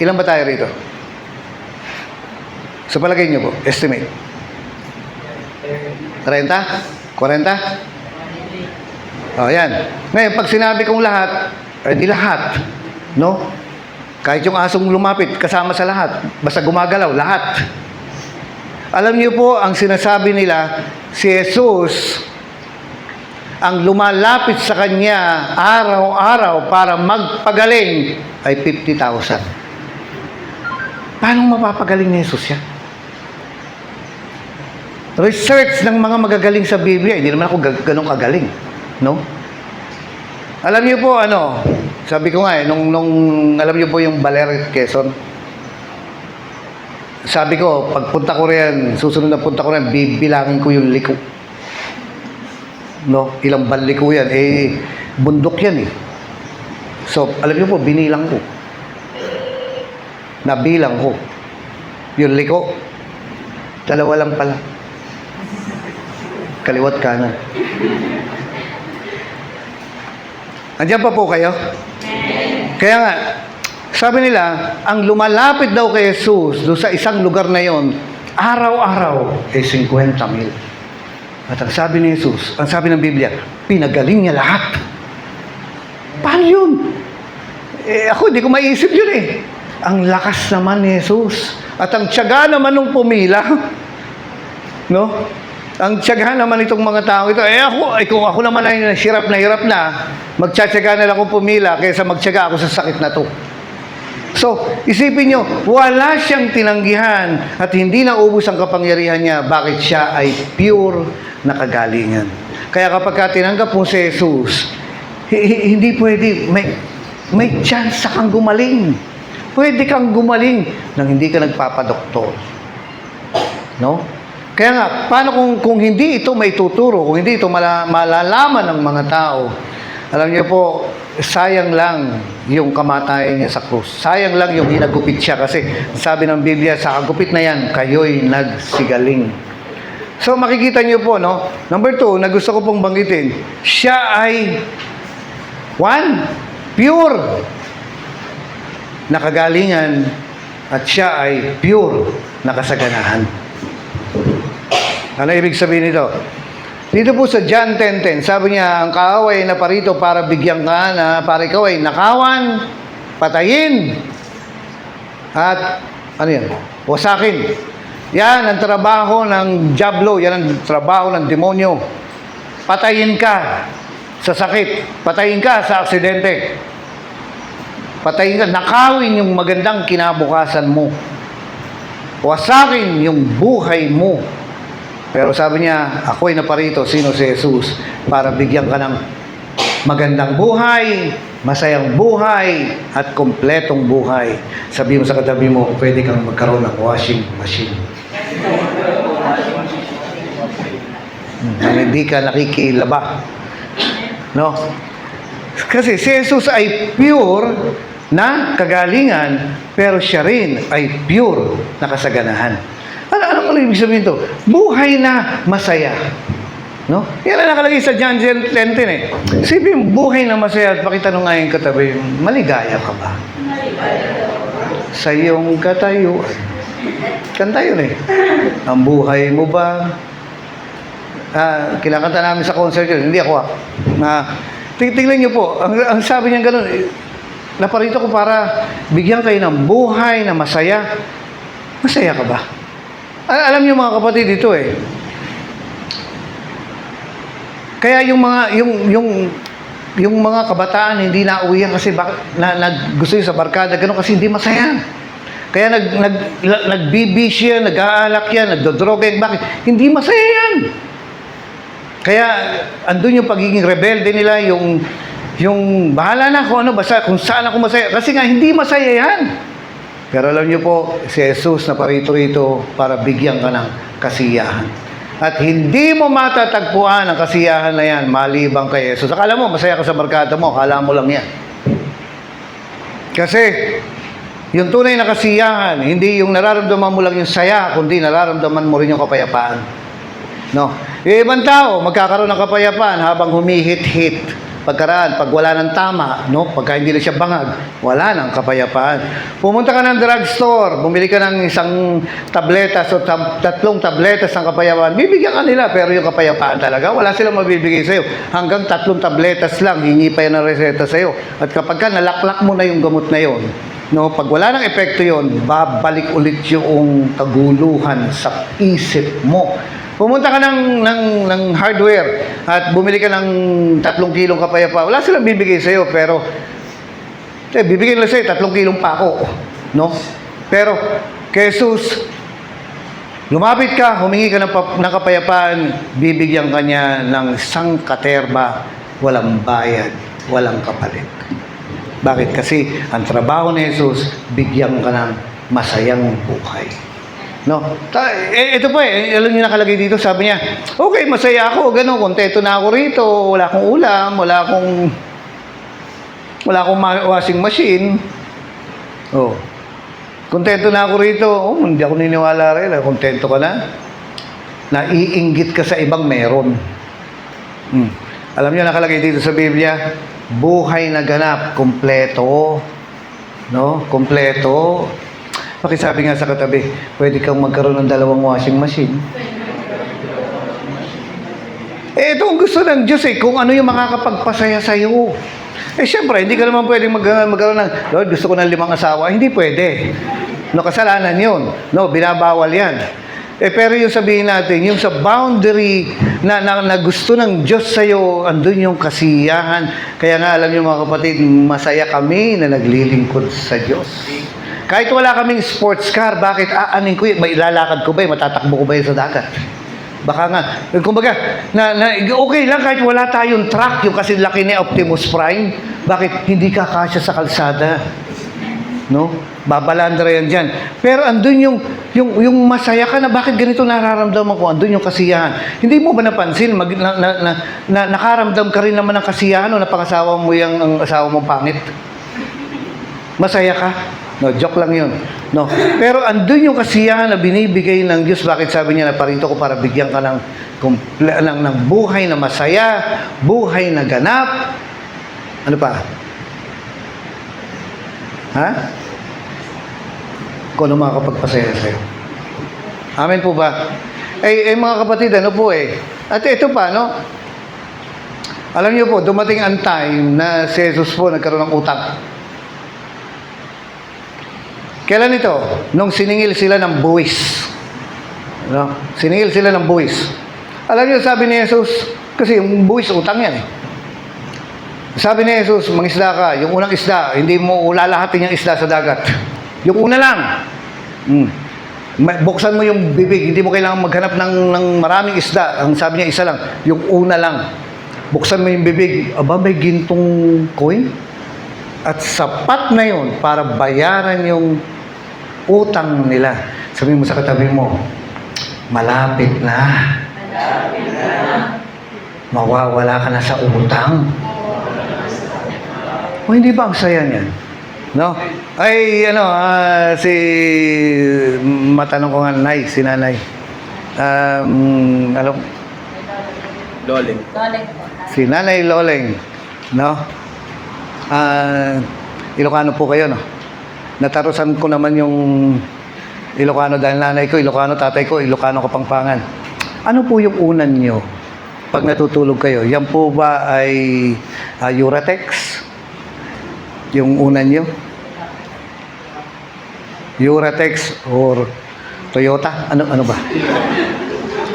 Ilan ba tayo rito? Sa palagay niyo po, estimate. 30? 40? Yan. Ngayon, pag sinabi kong lahat, di lahat. No? Kahit yung asong lumapit, kasama sa lahat. Basta gumagalaw, lahat. Alam niyo po, ang sinasabi nila, si Jesus, ang lumalapit sa kanya araw-araw para magpagaling ay 50,000. Paano mapapagaling ni Jesus yan? Research ng mga magagaling sa Biblia, hindi naman ako ganun kagaling. No? Alam niyo po, sabi ko nga nung alam niyo po yung Baler, Quezon, sabi ko, pagpunta ko riyan, susunod na punta ko riyan, bibilangin ko yung liko. No, ilang baliko yan. Bundok yan eh. So, alam niyo po, binilang ko. Nabilang ko. Yung liko, 2 lang pala. Kaliwat kanan. Andiyan pa po kayo? Kaya nga, sabi nila, ang lumalapit daw kay Jesus doon sa isang lugar na yon, araw-araw, 50,000. At ang sabi ni Jesus, ang sabi ng Biblia, pinagaling niya lahat. Paano yun? Ako, hindi ko maiisip yun eh. Ang lakas naman ni Jesus. At ang tiyaga naman nung pumila. No? Ang tiyaga naman itong mga tao ito. Kung ako naman ay hirap na, magtsatsaga na lang akong pumila kaysa magtsaga ako sa sakit na to. So, isipin nyo, wala siyang tinanggihan at hindi naubos ang kapangyarihan niya. Bakit siya ay pure na kagalingan? Kaya kapag tinanggap mo si Jesus, hindi pwede, may chance kang gumaling. Pwede kang gumaling nang hindi ka nagpapadoktor. No? Kaya nga, paano kung hindi ito may tuturo, kung hindi ito malalaman ng mga tao, alam niyo po, sayang lang yung kamatayan niya sa krus. Sayang lang yung hinagupit siya kasi sabi ng Biblia, sa kagupit na yan, kayo'y nagsigaling. So makikita niyo po, no? Number 2, na gusto ko pong banggitin, siya ay pure na kagalingan at siya ay pure na kasaganahan. Ano ibig sabihin nito? Dito po sa John 10:10, sabi niya, ang kaaway na parito para bigyan ka na para ikaw ay nakawan, patayin, at wasakin. Yan ang trabaho ng diablo, yan ang trabaho ng demonyo. Patayin ka. sa sakit, patayin ka sa aksidente, patayin ka, nakawin yung magandang kinabukasan mo, wasakin yung buhay mo. Pero sabi niya, ako'y naparito, sino si Jesus, para bigyan ka ng magandang buhay, masayang buhay, at kompletong buhay. Sabi mo sa katabi mo, pwede kang magkaroon ng washing machine. Hindi ka nakikilaba. No? Kasi si Jesus ay pure na kagalingan, pero siya rin ay pure na kasaganahan. Ano ibig sabihin ito? Buhay na masaya. No? Yan ang nakalagay sa John 10:10 eh. Isipin, buhay na masaya at pakitanong nga yung katabi, maligaya ka ba? Sa iyong katayuan. Kanta yun eh. Ang buhay mo ba? Kinakanta namin sa concert yun. Hindi ako tingnan niyo po, ang sabi niya gano'n, naparito ko para bigyan kayo ng buhay na masaya. Masaya ka ba? Alam niyo mga kapatid, dito eh. Kaya yung mga kabataan hindi nauwihan kasi gusto yun sa barkada, gano'n kasi hindi masaya. Kaya nagbibis yan, nag-aalak yan, nagdodroga yan. Bakit? Hindi masaya yan. Kaya andun yung pagiging rebelde nila, yung bahala na kung ano, basta kung saan ako masaya. Kasi nga, hindi masaya yan. Pero alam niyo po, si Jesus na parito-rito para bigyan ka ng kasiyahan. At hindi mo matatagpuan ang kasiyahan na yan maliban kay Jesus. Akala mo, masaya ka sa barkada mo, akala mo lang yan. Kasi, yung tunay na kasiyahan, hindi yung nararamdaman mo lang yung saya, kundi nararamdaman mo rin yung kapayapaan. No? Yung ibang tao, magkakaroon ng kapayapaan habang humihit-hit. Pagkaraan, pag wala ng tama, no? Pagka hindi na siya bangag, wala nang kapayapaan. Pumunta ka ng drugstore, bumili ka ng isang tabletas o tatlong tabletas ng kapayapaan, bibigyan ka nila, pero yung kapayapaan talaga, wala silang mabibigay sa'yo. Hanggang 3 tabletas lang, hingi pa yan ng reseta sa'yo. At kapag ka nalaklak mo na yung gamot na yon, no? Pag wala nang epekto yon, babalik ulit yung kaguluhan sa isip mo. Pumunta ka ng hardware at bumili ka ng 3 kilong kapayapaan. Wala silang bibigay sa'yo, pero bibigyan nila sa'yo 3 kilong pako. No? Pero, Jesus, lumapit ka, humingi ka ng kapayapaan, bibigyan ka niya ng isang katerba, walang bayad, walang kapalit. Bakit? Kasi ang trabaho ni Jesus, bigyan ka ng masayang buhay. No? Ito po alam niyo nakalagay dito, sabi niya, okay, masaya ako, gano'n, kontento na ako rito, wala akong ulam, wala akong washing machine. Oh. Kontento na ako rito. Oh, hindi ako niniwala rin. Kontento ka na. Naiinggit ka sa ibang meron. Alam niyo nakalagay dito sa Biblia, buhay na ganap, kompleto. No? Kompleto. Pakisabi nga sa katabi, pwede kang magkaroon ng 2 washing machine. Ito ang gusto ng Diyos kung ano yung makakapagpasaya sa'yo. Siyempre, hindi ka naman pwedeng magkaroon ng, Lord, gusto ko ng 5 asawa. Hindi pwede. No, kasalanan yun. No, binabawal yan. Pero yung sabihin natin, yung sa boundary na gusto ng Diyos sa'yo, andun yung kasiyahan. Kaya nga, alam niyo mga kapatid, masaya kami na naglilingkod sa Diyos. Kahit wala kaming sports car, bakit aanin ko yun? May ilalakad ko ba yun? Matatakbo ko ba yun sa dagat? Baka nga, kumbaga, okay lang kahit wala tayong truck, yung kasi laki ni Optimus Prime, bakit hindi ka kasya sa kalsada? No? Babalandra yan dyan. Pero andun yung masaya ka na bakit ganito nararamdaman ko, andun yung kasiyahan. Hindi mo ba napansin, nakaramdam ka rin naman ng kasiyahan o napangasawa mo yung ang asawa mong pangit? Masaya ka? No, joke lang yun. No. Pero andun yung kasiyahan na binibigay ng Diyos. Bakit sabi niya na parito ko para bigyan ka ng buhay na masaya, buhay na ganap. Ano pa? Ha? Kung ano makakapagpasaya sa'yo. Amen po ba? Mga kapatid, ano po At ito pa, no? Alam niyo po, dumating ang time na si Jesus po nagkaroon ng utang. Kailan ito? Nung siningil sila ng buwis. No? Siningil sila ng buwis. Alam niyo, sabi ni Jesus, kasi yung buwis, utang yan Sabi ni Jesus, mangisda ka. Yung unang isda, hindi mo ulalahatin yung isda sa dagat. Yung una lang. Buksan mo yung bibig. Hindi mo kailangan maghanap ng maraming isda. Ang sabi niya, isa lang. Yung una lang. Buksan mo yung bibig. Aba, may gintong coin. At sapat na yun para bayaran yung utang nila. Sabi mo sa katabi mo, malapit na. Mawawala ka na sa utang. O hindi ba ang saya niyan? No? Ay, si matanong ko nga, si nanay. Loleng. Si Nanay Loleng, no? Ilocano po kayo, no? Natarusan ko naman yung Ilocano dahil nanay ko, Ilocano, tatay ko, Ilocano Kapampangan. Ano po yung unan nyo pag natutulog kayo? Yan po ba ay Uratex? Yung unan nyo? Uratex or Toyota? Ano ba?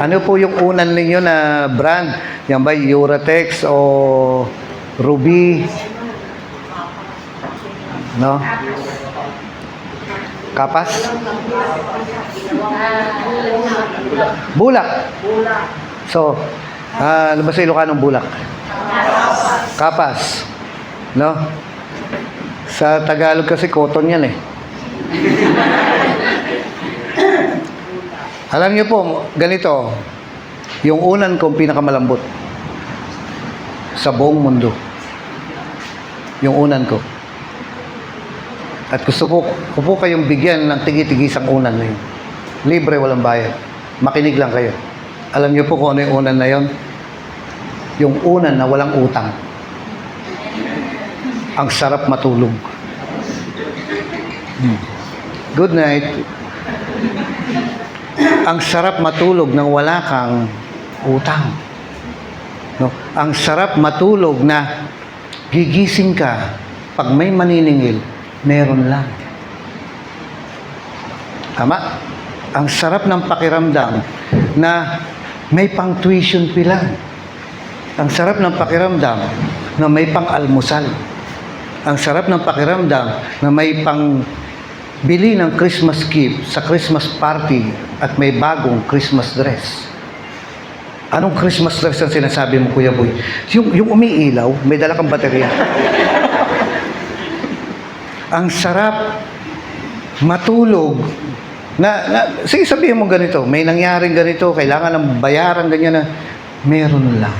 Ano po yung unan ninyo na brand? Yan ba Uratex o Ruby? No? Kapas? Bulak. So, ano ba sa Ilocanong bulak? Kapas. No? Sa Tagalog kasi cotton yan eh. Alam niyo po, ganito, yung unan kong pinakamalambot sa buong mundo. Yung unan ko. At gusto ko po kayong bigyan ng tigi-tigisang unan na yun. Libre, walang bayad. Makinig lang kayo. Alam niyo po kung ano yung unan na yun? Yung unan na walang utang. Ang sarap matulog. Good night. Ang sarap matulog nang wala kang utang. No? Ang sarap matulog na gigising ka pag may maniningil, meron lang. Tama? Ang sarap ng pakiramdam na may pang tuition fee lang. Ang sarap ng pakiramdam na may pang almusal. Ang sarap ng pakiramdam na may pang bili ng Christmas gift sa Christmas party at may bagong Christmas dress. Anong Christmas dress ang sinasabi mo, Kuya Boy? Yung umiilaw, may dala kang baterya. Ang sarap matulog sige, sabihin mo ganito, may nangyaring ganito, kailangan ng bayaran ganyan na meron lang.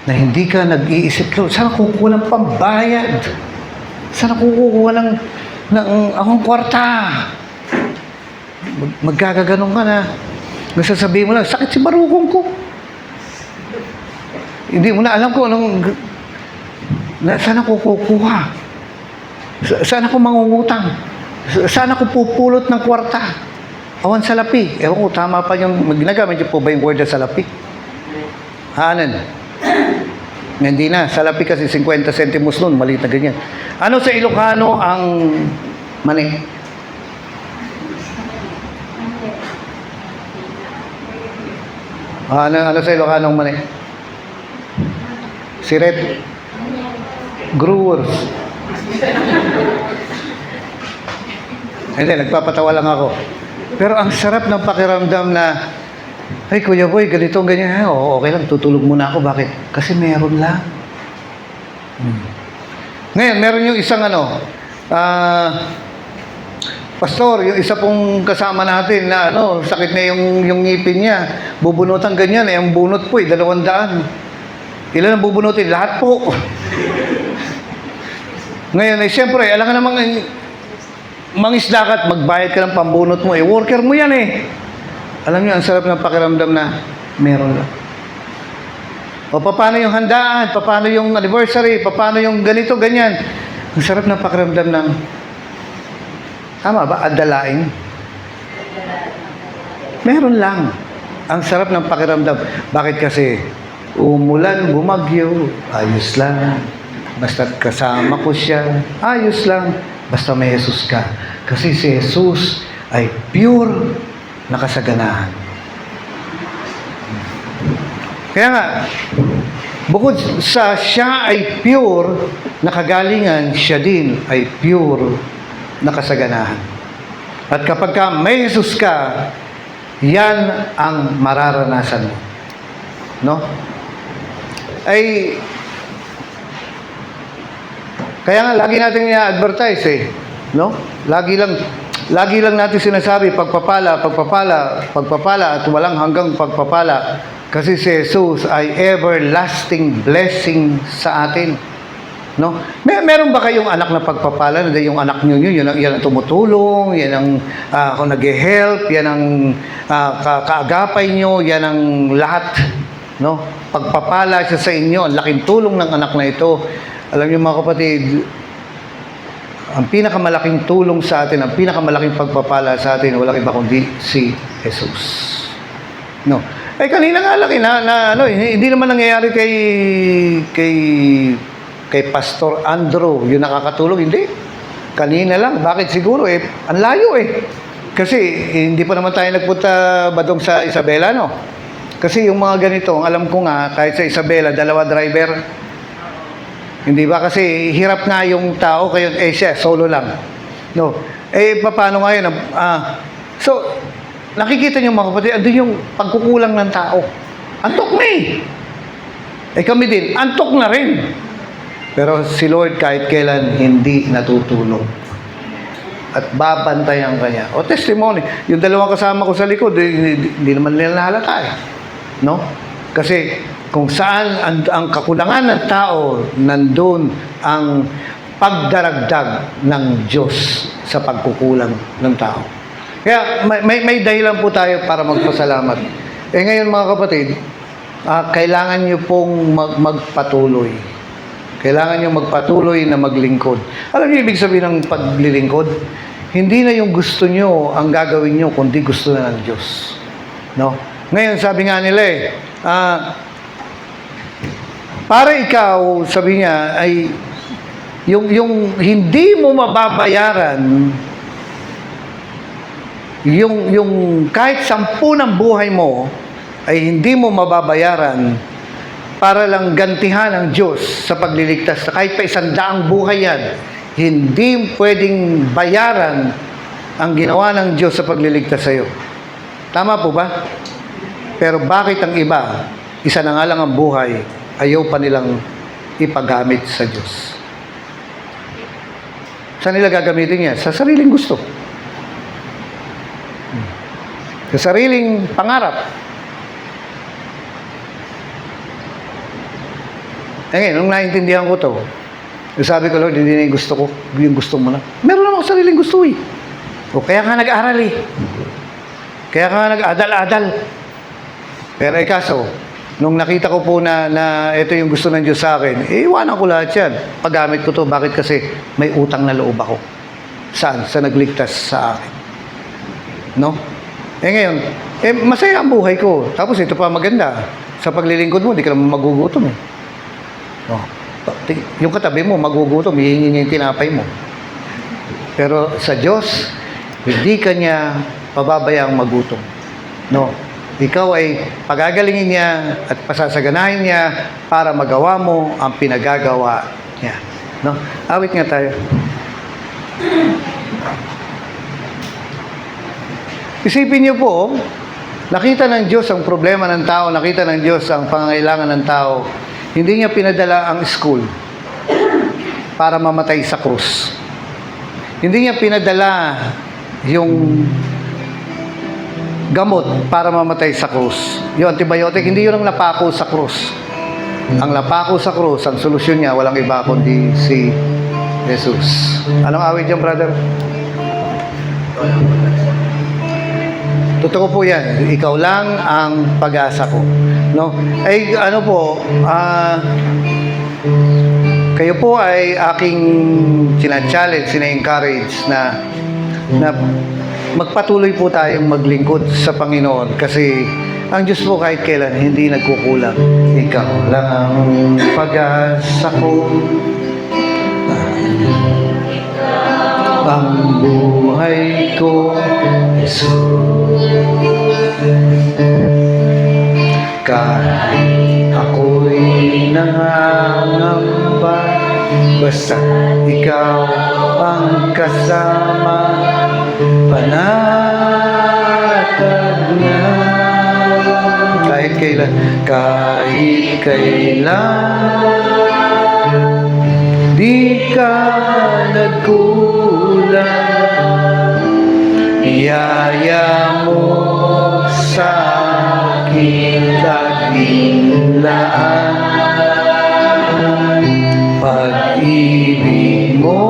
Na hindi ka nag-iisip, saan kukuha ng pambayad? Saan kukuha ng akong kwarta? Magkagaganong ka na. Nasasabihin mo lang, sakit si barukong ko. Hindi mo na alam kung saan ako kukuha? Saan ako mangungutang? Saan ako pupulot ng kwarta? Awan salapi. Ewan ko, tama pa yung, ginagamit niyo po ba yung word na salapi? Hanan. Hindi na. Salapi kasi 50 centimos nun. Maliit na ganyan. Ano sa Ilocano ang mani? Ano sa Ilocano ang mani? Siret. Growers. Hindi, nagpapatawa lang ako. Pero ang sarap ng pakiramdam na, ay, Kuya Boy, ganito, ganyan. Oo, okay lang, tutulog muna ako. Bakit? Kasi meron lang. Ngayon, meron yung isang pastor, yung isa pong kasama natin na sakit na yung ngipin niya. Bubunutan ganyan, ang bunot po 200. Ilan ang bubunutin? Lahat po. Ngayon, siyempre, alam ka namang mangisda ka at magbayad ka ng pambunot mo. Worker mo yan eh. Alam niyo, ang sarap ng pakiramdam na meron lang. O paano yung handaan? Paano yung anniversary? Paano yung ganito, ganyan? Ang sarap ng pakiramdam ng, tama ba? Adalain? Meron lang. Ang sarap ng pakiramdam. Bakit kasi? Umulan, bumagyo, ayos lang. Basta't kasama ko siya, ayos lang. Basta may Jesus ka. Kasi si Jesus ay pure na kasaganahan. Kaya nga, Bukod sa siya ay pure na kagalingan, siya din ay pure na kasaganahan. At kapag ka may Jesus ka, yan ang mararanasan mo. No? Ay, kaya nga, lagi natin i-advertise eh. No? Lagi lang natin sinasabi, pagpapala, pagpapala, pagpapala, at walang hanggang pagpapala. Kasi si Jesus ay everlasting blessing sa atin. No? Meron ba kayong anak na pagpapala? Yung anak nyo yun, yan ang tumutulong, yan ang kung nag-help, yan ang kaagapay nyo, yan ang lahat. No? Pagpapala siya sa inyo, ang laking tulong ng anak na ito. Alam niyo mga kapatid, ang pinakamalaking tulong sa atin, ang pinakamalaking pagpapala sa atin, walang iba kundi si Jesus. No. Ay kanina nga lang hindi naman nangyayari kay Pastor Andrew, yung nakakatulong, hindi. Kanina lang, bakit siguro ang layo Kasi hindi pa naman tayo nagpunta badong sa Isabela, no? Kasi yung mga ganito, ang alam ko nga, kahit sa Isabela, 2 driver. Hindi ba? Kasi hirap nga yung tao, kayo, siya, solo lang. No? Paano nga yun? So, nakikita niyo mga kapatid, andun yung pagkukulang ng tao. Antok na kami din, antok na rin. Pero si Lord kahit kailan hindi natutulog. At babantayan kanya. O testimony, yung dalawang kasama ko sa likod, hindi naman nila nahalata No? Kasi kung saan ang kakulangan ng tao, nandun ang pagdaragdag ng Diyos sa pagkukulang ng tao. Kaya may dahilan po tayo para magpasalamat. Ngayon mga kapatid, kailangan nyo pong magpatuloy. Kailangan nyo magpatuloy na maglingkod. Alam niyo ibig sabihin ng paglilingkod? Hindi na yung gusto nyo ang gagawin nyo, kundi gusto na ng Diyos. No? Ngayon, sabi nga nila para ikaw, sabi niya, ay yung hindi mo mababayaran yung kahit 10 ng buhay mo ay hindi mo mababayaran para lang gantihan ang Diyos sa pagliligtas. Kahit pa 100 buhay yan, hindi pwedeng bayaran ang ginawa ng Diyos sa pagliligtas sa iyo. Tama po ba? Pero bakit ang iba, isa na nga lang ang buhay, ayaw pa nilang ipagamit sa Diyos? Saan nila gagamitin yan? Sa sariling gusto. Sa sariling pangarap. Ngayon, nung naintindihan ko to, sabi ko, Lord, hindi na yung gusto ko, yung gusto mo na. Meron naman ako sariling gusto O kaya nga nag-aral Kaya nga nag-adal-adal. Pero kaso, nung nakita ko po na ito yung gusto ng Diyos sa akin, iwanan ko lahat yan. Paggamit ko to, bakit? Kasi may utang na loob ako. Saan? Sa nagligtas sa akin. No? Ngayon, masaya ang buhay ko. Tapos ito pa maganda. Sa paglilingkod mo, hindi ka naman magugutom Oh. Yung katabi mo, magugutom, hihingi niya yung tinapay mo. Pero sa Diyos, hindi ka niya pababayang magutom. No? Ikaw ay pagagalingin niya at pasasaganahin niya para magawa mo ang pinagagawa niya. No? Awit nga tayo. Isipin niyo po, nakita ng Diyos ang problema ng tao, nakita ng Diyos ang pangangailangan ng tao. Hindi niya pinadala ang school para mamatay sa krus. Hindi niya pinadala yung gamot para mamatay sa krus. Yung antibiotic, hindi yun ang napako sa krus. Ang napako sa krus, ang solusyon niya, walang iba kundi si Jesus. Anong awit yan, brother? Totoo po yan. Ikaw lang ang pag-asa ko. No? Ay, ano po, kayo po ay aking sina-challenge, sina-encourage na magpatuloy po tayong maglingkod sa Panginoon kasi ang Diyos po kahit kailan hindi nagkukulang. Ikaw lang ang pag-asa ko. Ang buhay ko, Jesus. Kahit ako'y basta ikaw ang kasama, panatag na. Kahit kailan, di ka nagkulang. Iyaya mo sa akin laging laan, pag-ibig mo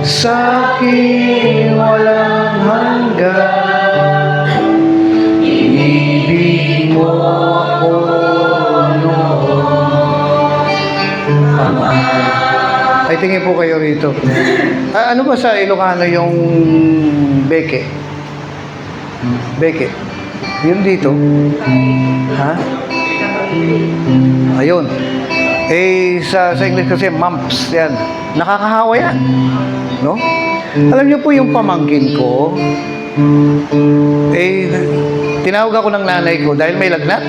sa akin walang hanggan. Inibig mo ako noon. Ay, tingin po kayo rito. Ano ba sa Ilocano yung beke? Beke. Yun dito. Ha? Ayun. Eh, sa English kasi, mumps. Yan. Nakakahawa yan. No? Alam niyo po yung pamangkin ko, eh, tinawag ako ng nanay ko dahil may lagnat.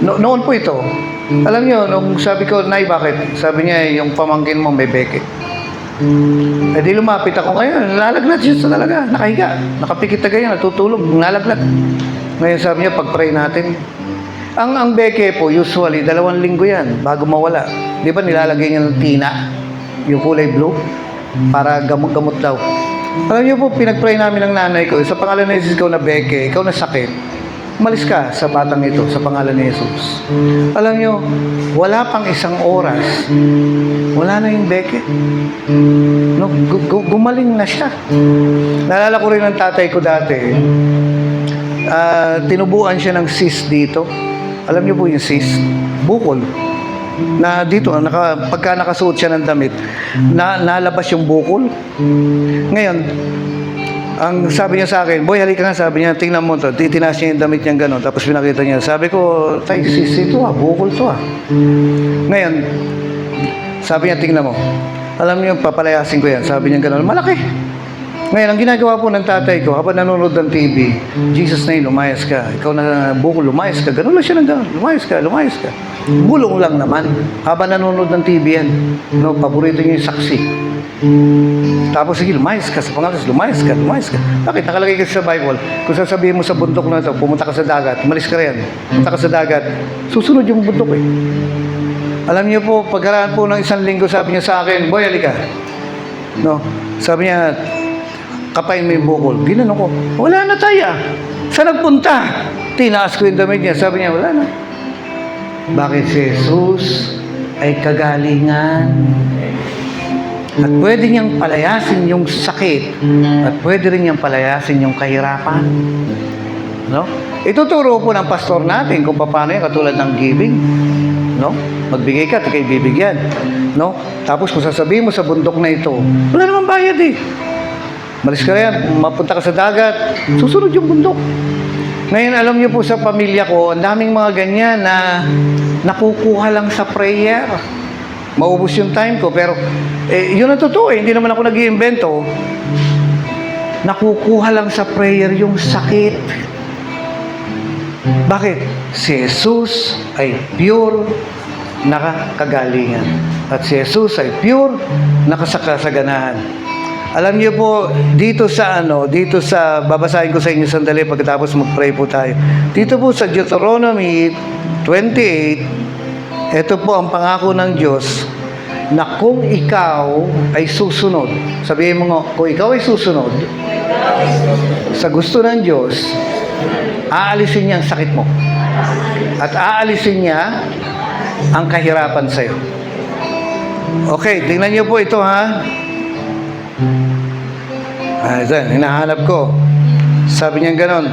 Noon po ito. Alam niyo, nung sabi ko, Nay, bakit? Sabi niya, yung pamangkin mo may beke. Eh di lumapit ako ngayon, nalalagnat siya talaga, nakahiga, nakapikit na ganyan, natutulog, nalalagnat. Ngayon sabi niya, pag-pray natin. Ang beke po, usually, 2 linggo yan, bago mawala. Di ba nilalagay niya ng tina, yung kulay blue, para gamot-gamot daw. Alam niyo po, pinag-pray namin ng nanay ko, sa pangalan ni Jesus, ikaw na beke, ikaw na sakit. Umalis ka sa batang ito sa pangalan ni Jesus. Alam nyo, wala pang 1 oras, wala na yung beke. No, gumaling na siya. Naalala ko rin ng tatay ko dati, tinubuan siya ng cyst dito. Alam niyo po yung cyst? Bukol. Na dito, pagka nakasuot siya ng damit, nalabas yung bukol. Ngayon, ang sabi niya sa akin, boy, halika nga, sabi niya, tingnan mo to. Titinaas niya yung damit niyang gano'n. Tapos pinakita niya. Sabi ko, tay, sis, ito bukol to Ngayon, sabi niya, tingnan mo. Alam niyo, papalayasin ko yan. Sabi niya gano'n, malaki. Ngayon, ang ginagawa po ng tatay ko, habang nanonood ng TV, Jesus na yun, lumayas ka. Ikaw na bukol, lumayas ka. Gano'n lang siya ng gano'n. Lumayas ka, lumayas ka. Bulong lang naman. Habang nanonood ng TV yan, no, paborito niya yung saksi. Tapos sige, lumayas ka sa pangalan, lumayas ka. Bakit? Nakalagay kasi sa Bible, kung sasabihin mo sa bundok na ito, pumunta ka sa dagat, umalis ka rin, pumunta ka sa dagat, susunod yung bundok eh. Alam niyo po, pagkaraan po ng 1 linggo, sabi niya sa akin, boy, halika. No? Sabi niya, kapain mo yung bukol. Ginano ko, wala na tayo. Saan nagpunta? Tinaas ko yung damit niya. Sabi niya, wala na. Bakit si Jesus ay kagalingan? At pwede niyang palayasin yung sakit at pwede rin niyang palayasin yung kahirapan. No? Ituturo po ng pastor natin kung paano yan, katulad ng giving. No? Magbigay ka, tikay bibigyan. No? Tapos kung sasabihin mo sa bundok na ito, wala namang bayad eh. Malis ka rin, mapunta ka sa dagat, susunod yung bundok. Ngayon, alam niyo po sa pamilya ko, ang daming mga ganyan na nakukuha lang sa prayer. Maubos yung time ko, pero yun ang totoo eh. Hindi naman ako nag-iimbento. Nakukuha lang sa prayer yung sakit. Bakit? Si Jesus ay pure nakakagalingan. At si Jesus ay pure nakasaganahan. Alam niyo po, dito sa babasahin ko sa inyo sandali pagkatapos mag-pray po tayo. Dito po sa Deuteronomy 28, ito po ang pangako ng Diyos na kung ikaw ay susunod, sabihin mo nga, kung ikaw ay susunod sa gusto ng Diyos, aalisin niya ang sakit mo. At aalisin niya ang kahirapan sa'yo. Okay, tingnan niyo po ito ha. Hinahanap ko. Sabi niya ganon.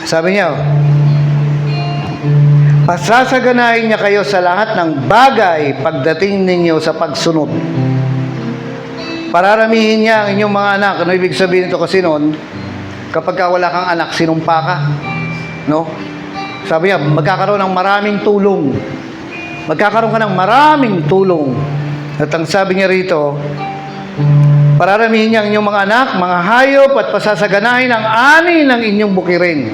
Sabi niya, pasasaganahin niya kayo sa lahat ng bagay pagdating ninyo sa pagsunod. Pararamihin niya ang inyong mga anak. Ano ibig sabihin ito? Kasi noon, kapag wala kang anak, sinumpa ka. No? Sabi niya, magkakaroon ng maraming tulong. Magkakaroon ka ng maraming tulong. At ang sabi niya rito, pararamihin niya ang inyong mga anak, mga hayop, at pasasaganahin ang ani ng inyong bukirin.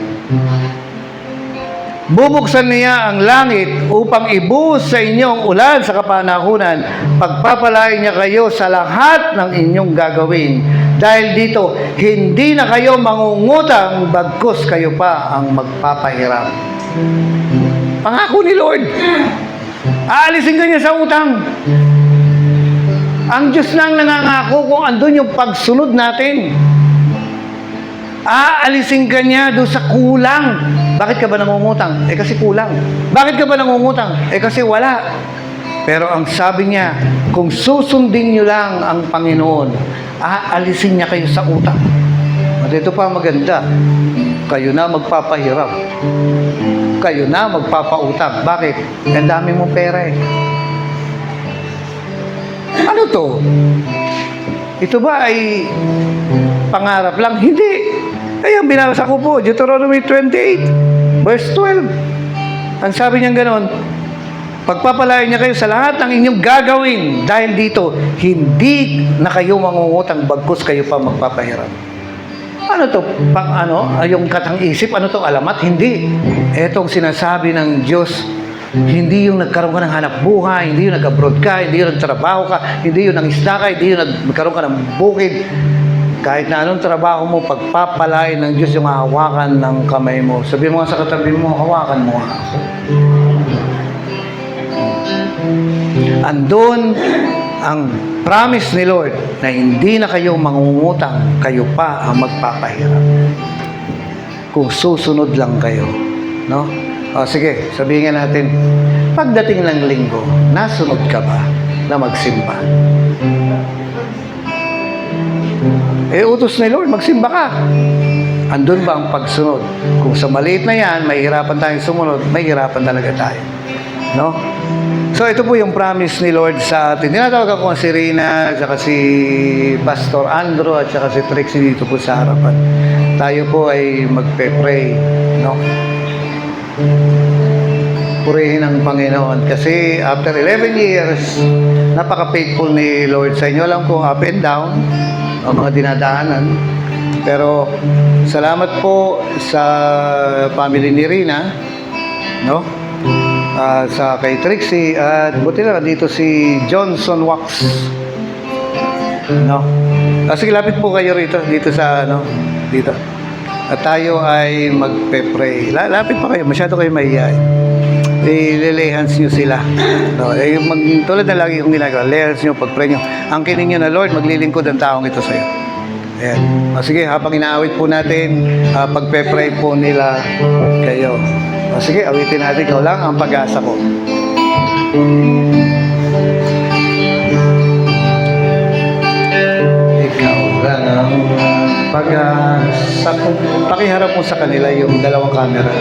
Bubuksan niya ang langit upang ibuhos sa inyong ulan sa kapanahunan. Pagpapalain niya kayo sa lahat ng inyong gagawin. Dahil dito, hindi na kayo mangungutang, bagkus kayo pa ang magpapahiram. Pangako ni Lord. Aalisin ka niya sa utang. Ang Diyos nang nangangako kung andun yung pagsunod natin. Aalisin ka niya doon sa kulang. Bakit ka ba nangungutang? Kasi kulang. Bakit ka ba nangungutang? Kasi wala. Pero ang sabi niya, kung susundin niyo lang ang Panginoon, aalisin niya kayo sa utang. At ito pa maganda, kayo na magpapahiram. Kayo na magpapautang. Bakit? Ang dami mong pera eh. Ano to? Ito ba ay pangarap lang? Hindi. Kaya binasa ko po, Deuteronomy 28, verse 12. Ang sabi niya gano'n, pagpapalain niya kayo sa lahat ng inyong gagawin. Dahil dito, hindi na kayo mangungutang, bagkus kayo pa magpapahiram. Ano to? Yung katang-isip, ano to? Alamat? Hindi. Etong sinasabi ng Diyos, hindi yung nagkaroon ka ng hanap buhay, hindi yung nag-abroad ka, hindi yung nagtrabaho ka, hindi yung nangisda ka, hindi yung nagkaroon ka ng bukid. Kahit na anong trabaho mo, pagpapalain ng Diyos yung hawakan ng kamay mo. Sabi mo nga sa katabi mo, hawakan mo nga ako. Andun ang promise ni Lord na hindi na kayo mangungutang, kayo pa ang magpapahirap. Kung susunod lang kayo. No? Sige, sabihin nga natin, pagdating ng linggo, nasunod ka ba na magsimba? Utos ni Lord, magsimba ka. Andun ba ang pagsunod? Kung sa maliit na yan, may hirapan tayong sumunod, may hirapan talaga tayo. No? So, ito po yung promise ni Lord sa atin. Tinatawag ako si Rina, at saka si Pastor Andrew, at saka si Trixie dito po sa harapan. Tayo po ay magpe-pray. No? Purihin ang Panginoon. Kasi after 11 years, napaka-faithful ni Lord sa inyo. Alam ko, up and down, ang mga dinadaanan. Pero salamat po sa family ni Rina, no? Sa kay Trixie, at buti na dito si Johnson Wax, no? Sige, lapit po kayo rito, dito sa dito. At tayo ay magpe-pray. Lapit pa kayo, masyado kayo mahihayin. I-lay hands nyo sila. No, tulad na lagi kong ginagawa, lay hands nyo, pag-pray nyo. Angkinin nyo na, Lord, maglilingkod ang taong ito sa'yo. Ayan. Sige, habang inaawit po natin, pagpe-pray po nila kayo. Sige, awitin natin. Ikaw lang ang pag-asa ko. Ikaw lang ang pag-asa ko. Pakiharap mo sa kanila yung dalawang camera.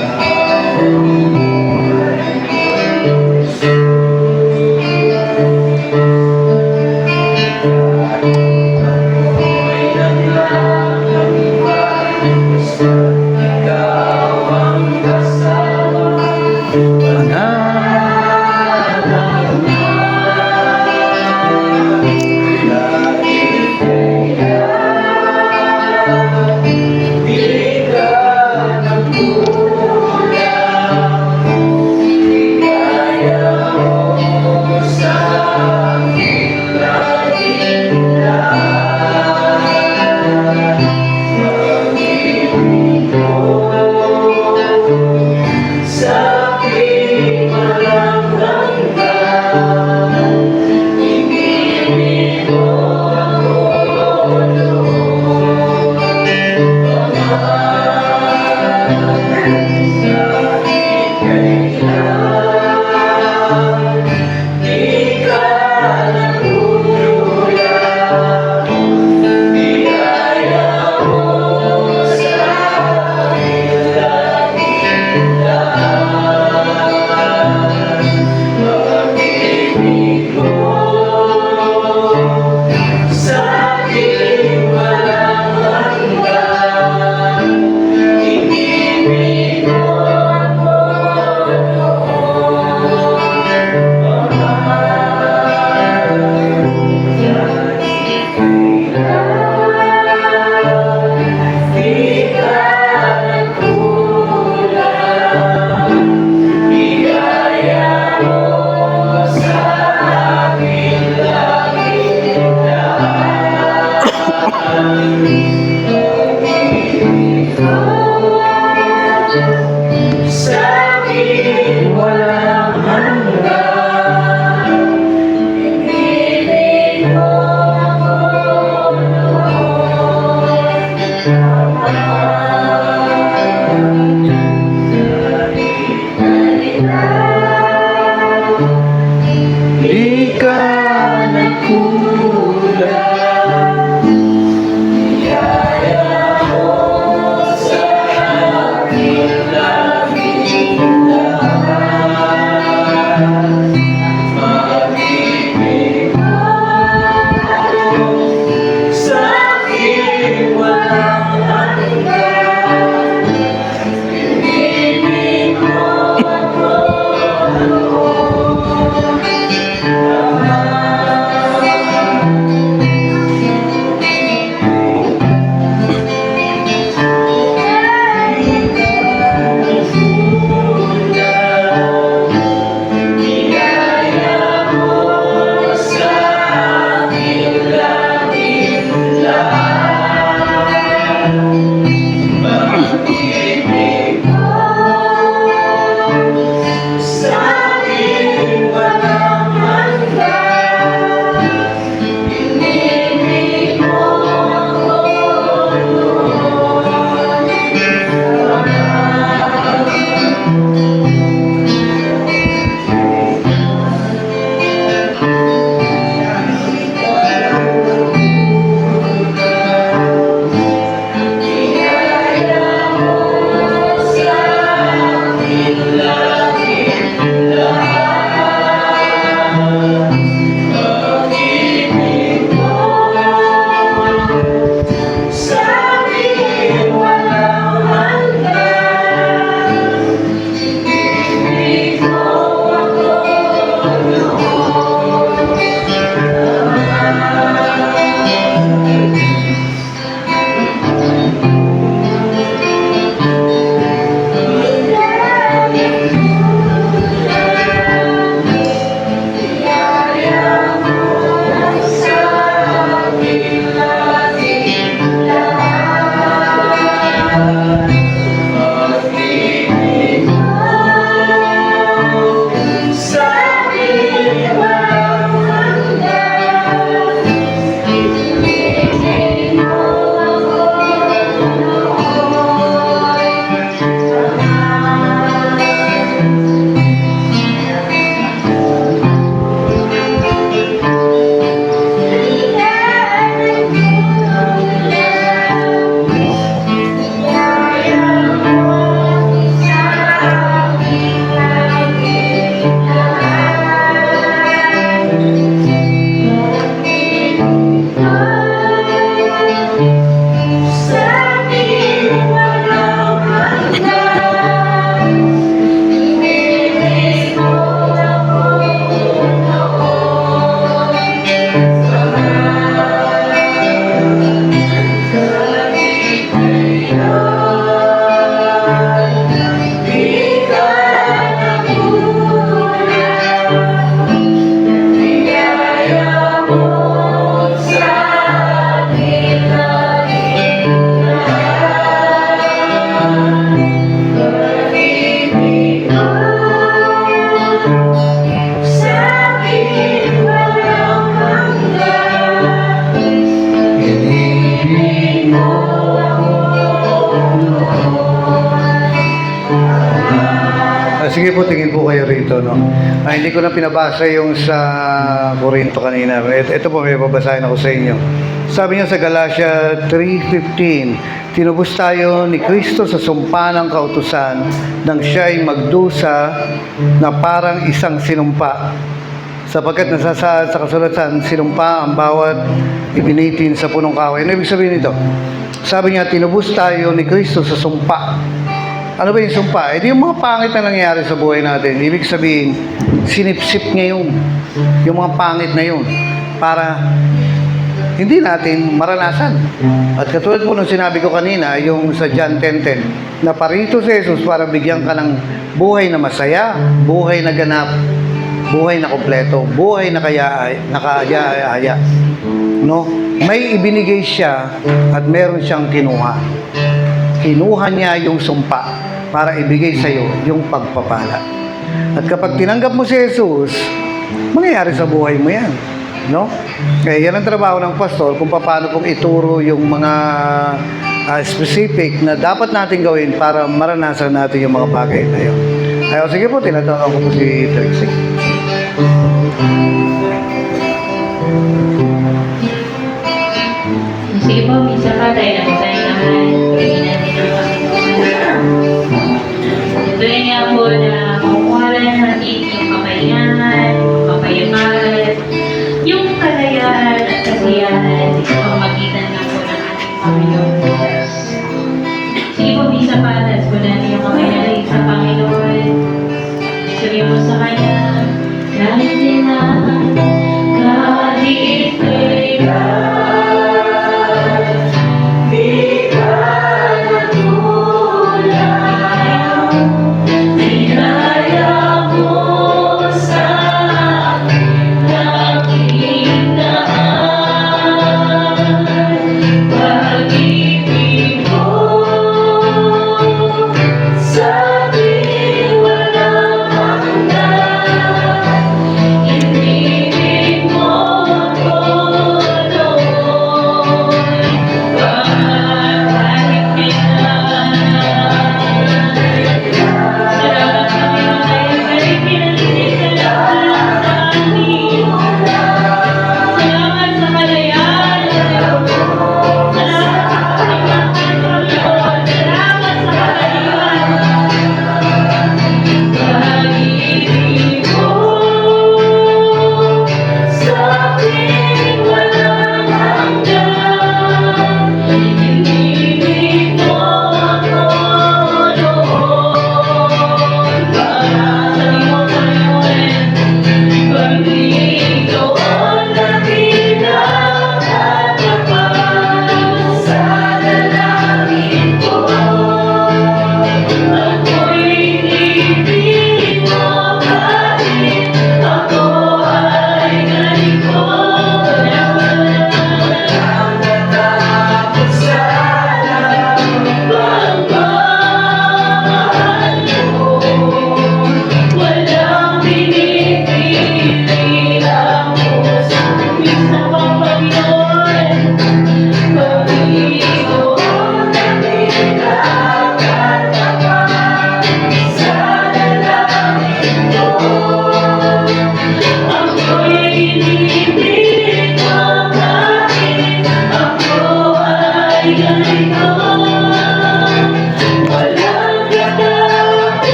Sige po, tingin po kayo rito, no? Hindi ko na pinabasa yung sa Corinto kanina. Ito po, may babasahin ako sa inyo. Sabi niya sa Galatia 3:15, tinubos tayo ni Kristo sa sumpa ng kautusan nang siya'y magdusa na parang isang sinumpa. Sapagkat nasasaad sa kasulatan, sinumpa ang bawat ibinitin sa punong kahoy. Ano ibig sabihin nito? Sabi niya, tinubos tayo ni Kristo sa sumpa. Ano ba yung sumpa? Di yung mga pangit na nangyayari sa buhay natin. Ibig sabihin, sinipsip niya yung mga pangit na yun para hindi natin maranasan. At katulad po nung sinabi ko kanina, yung sa John 10:10, na parito si Jesus para bigyan ka ng buhay na masaya, buhay na ganap, buhay na kompleto, buhay na nakaya-aya. No? May ibinigay siya at meron siyang kinuha. Kinuha niya yung sumpa para ibigay sa iyo yung pagpapala. At kapag tinanggap mo si Jesus, mangyayari sa buhay mo yan. No? Kaya yan ang trabaho ng pastor kung paano pong ituro yung mga specific na dapat natin gawin para maranasan natin yung mga bagay na yun. Ay, sige po, tinatawag ko po si Trixie. Sige po, minsan pa tayo na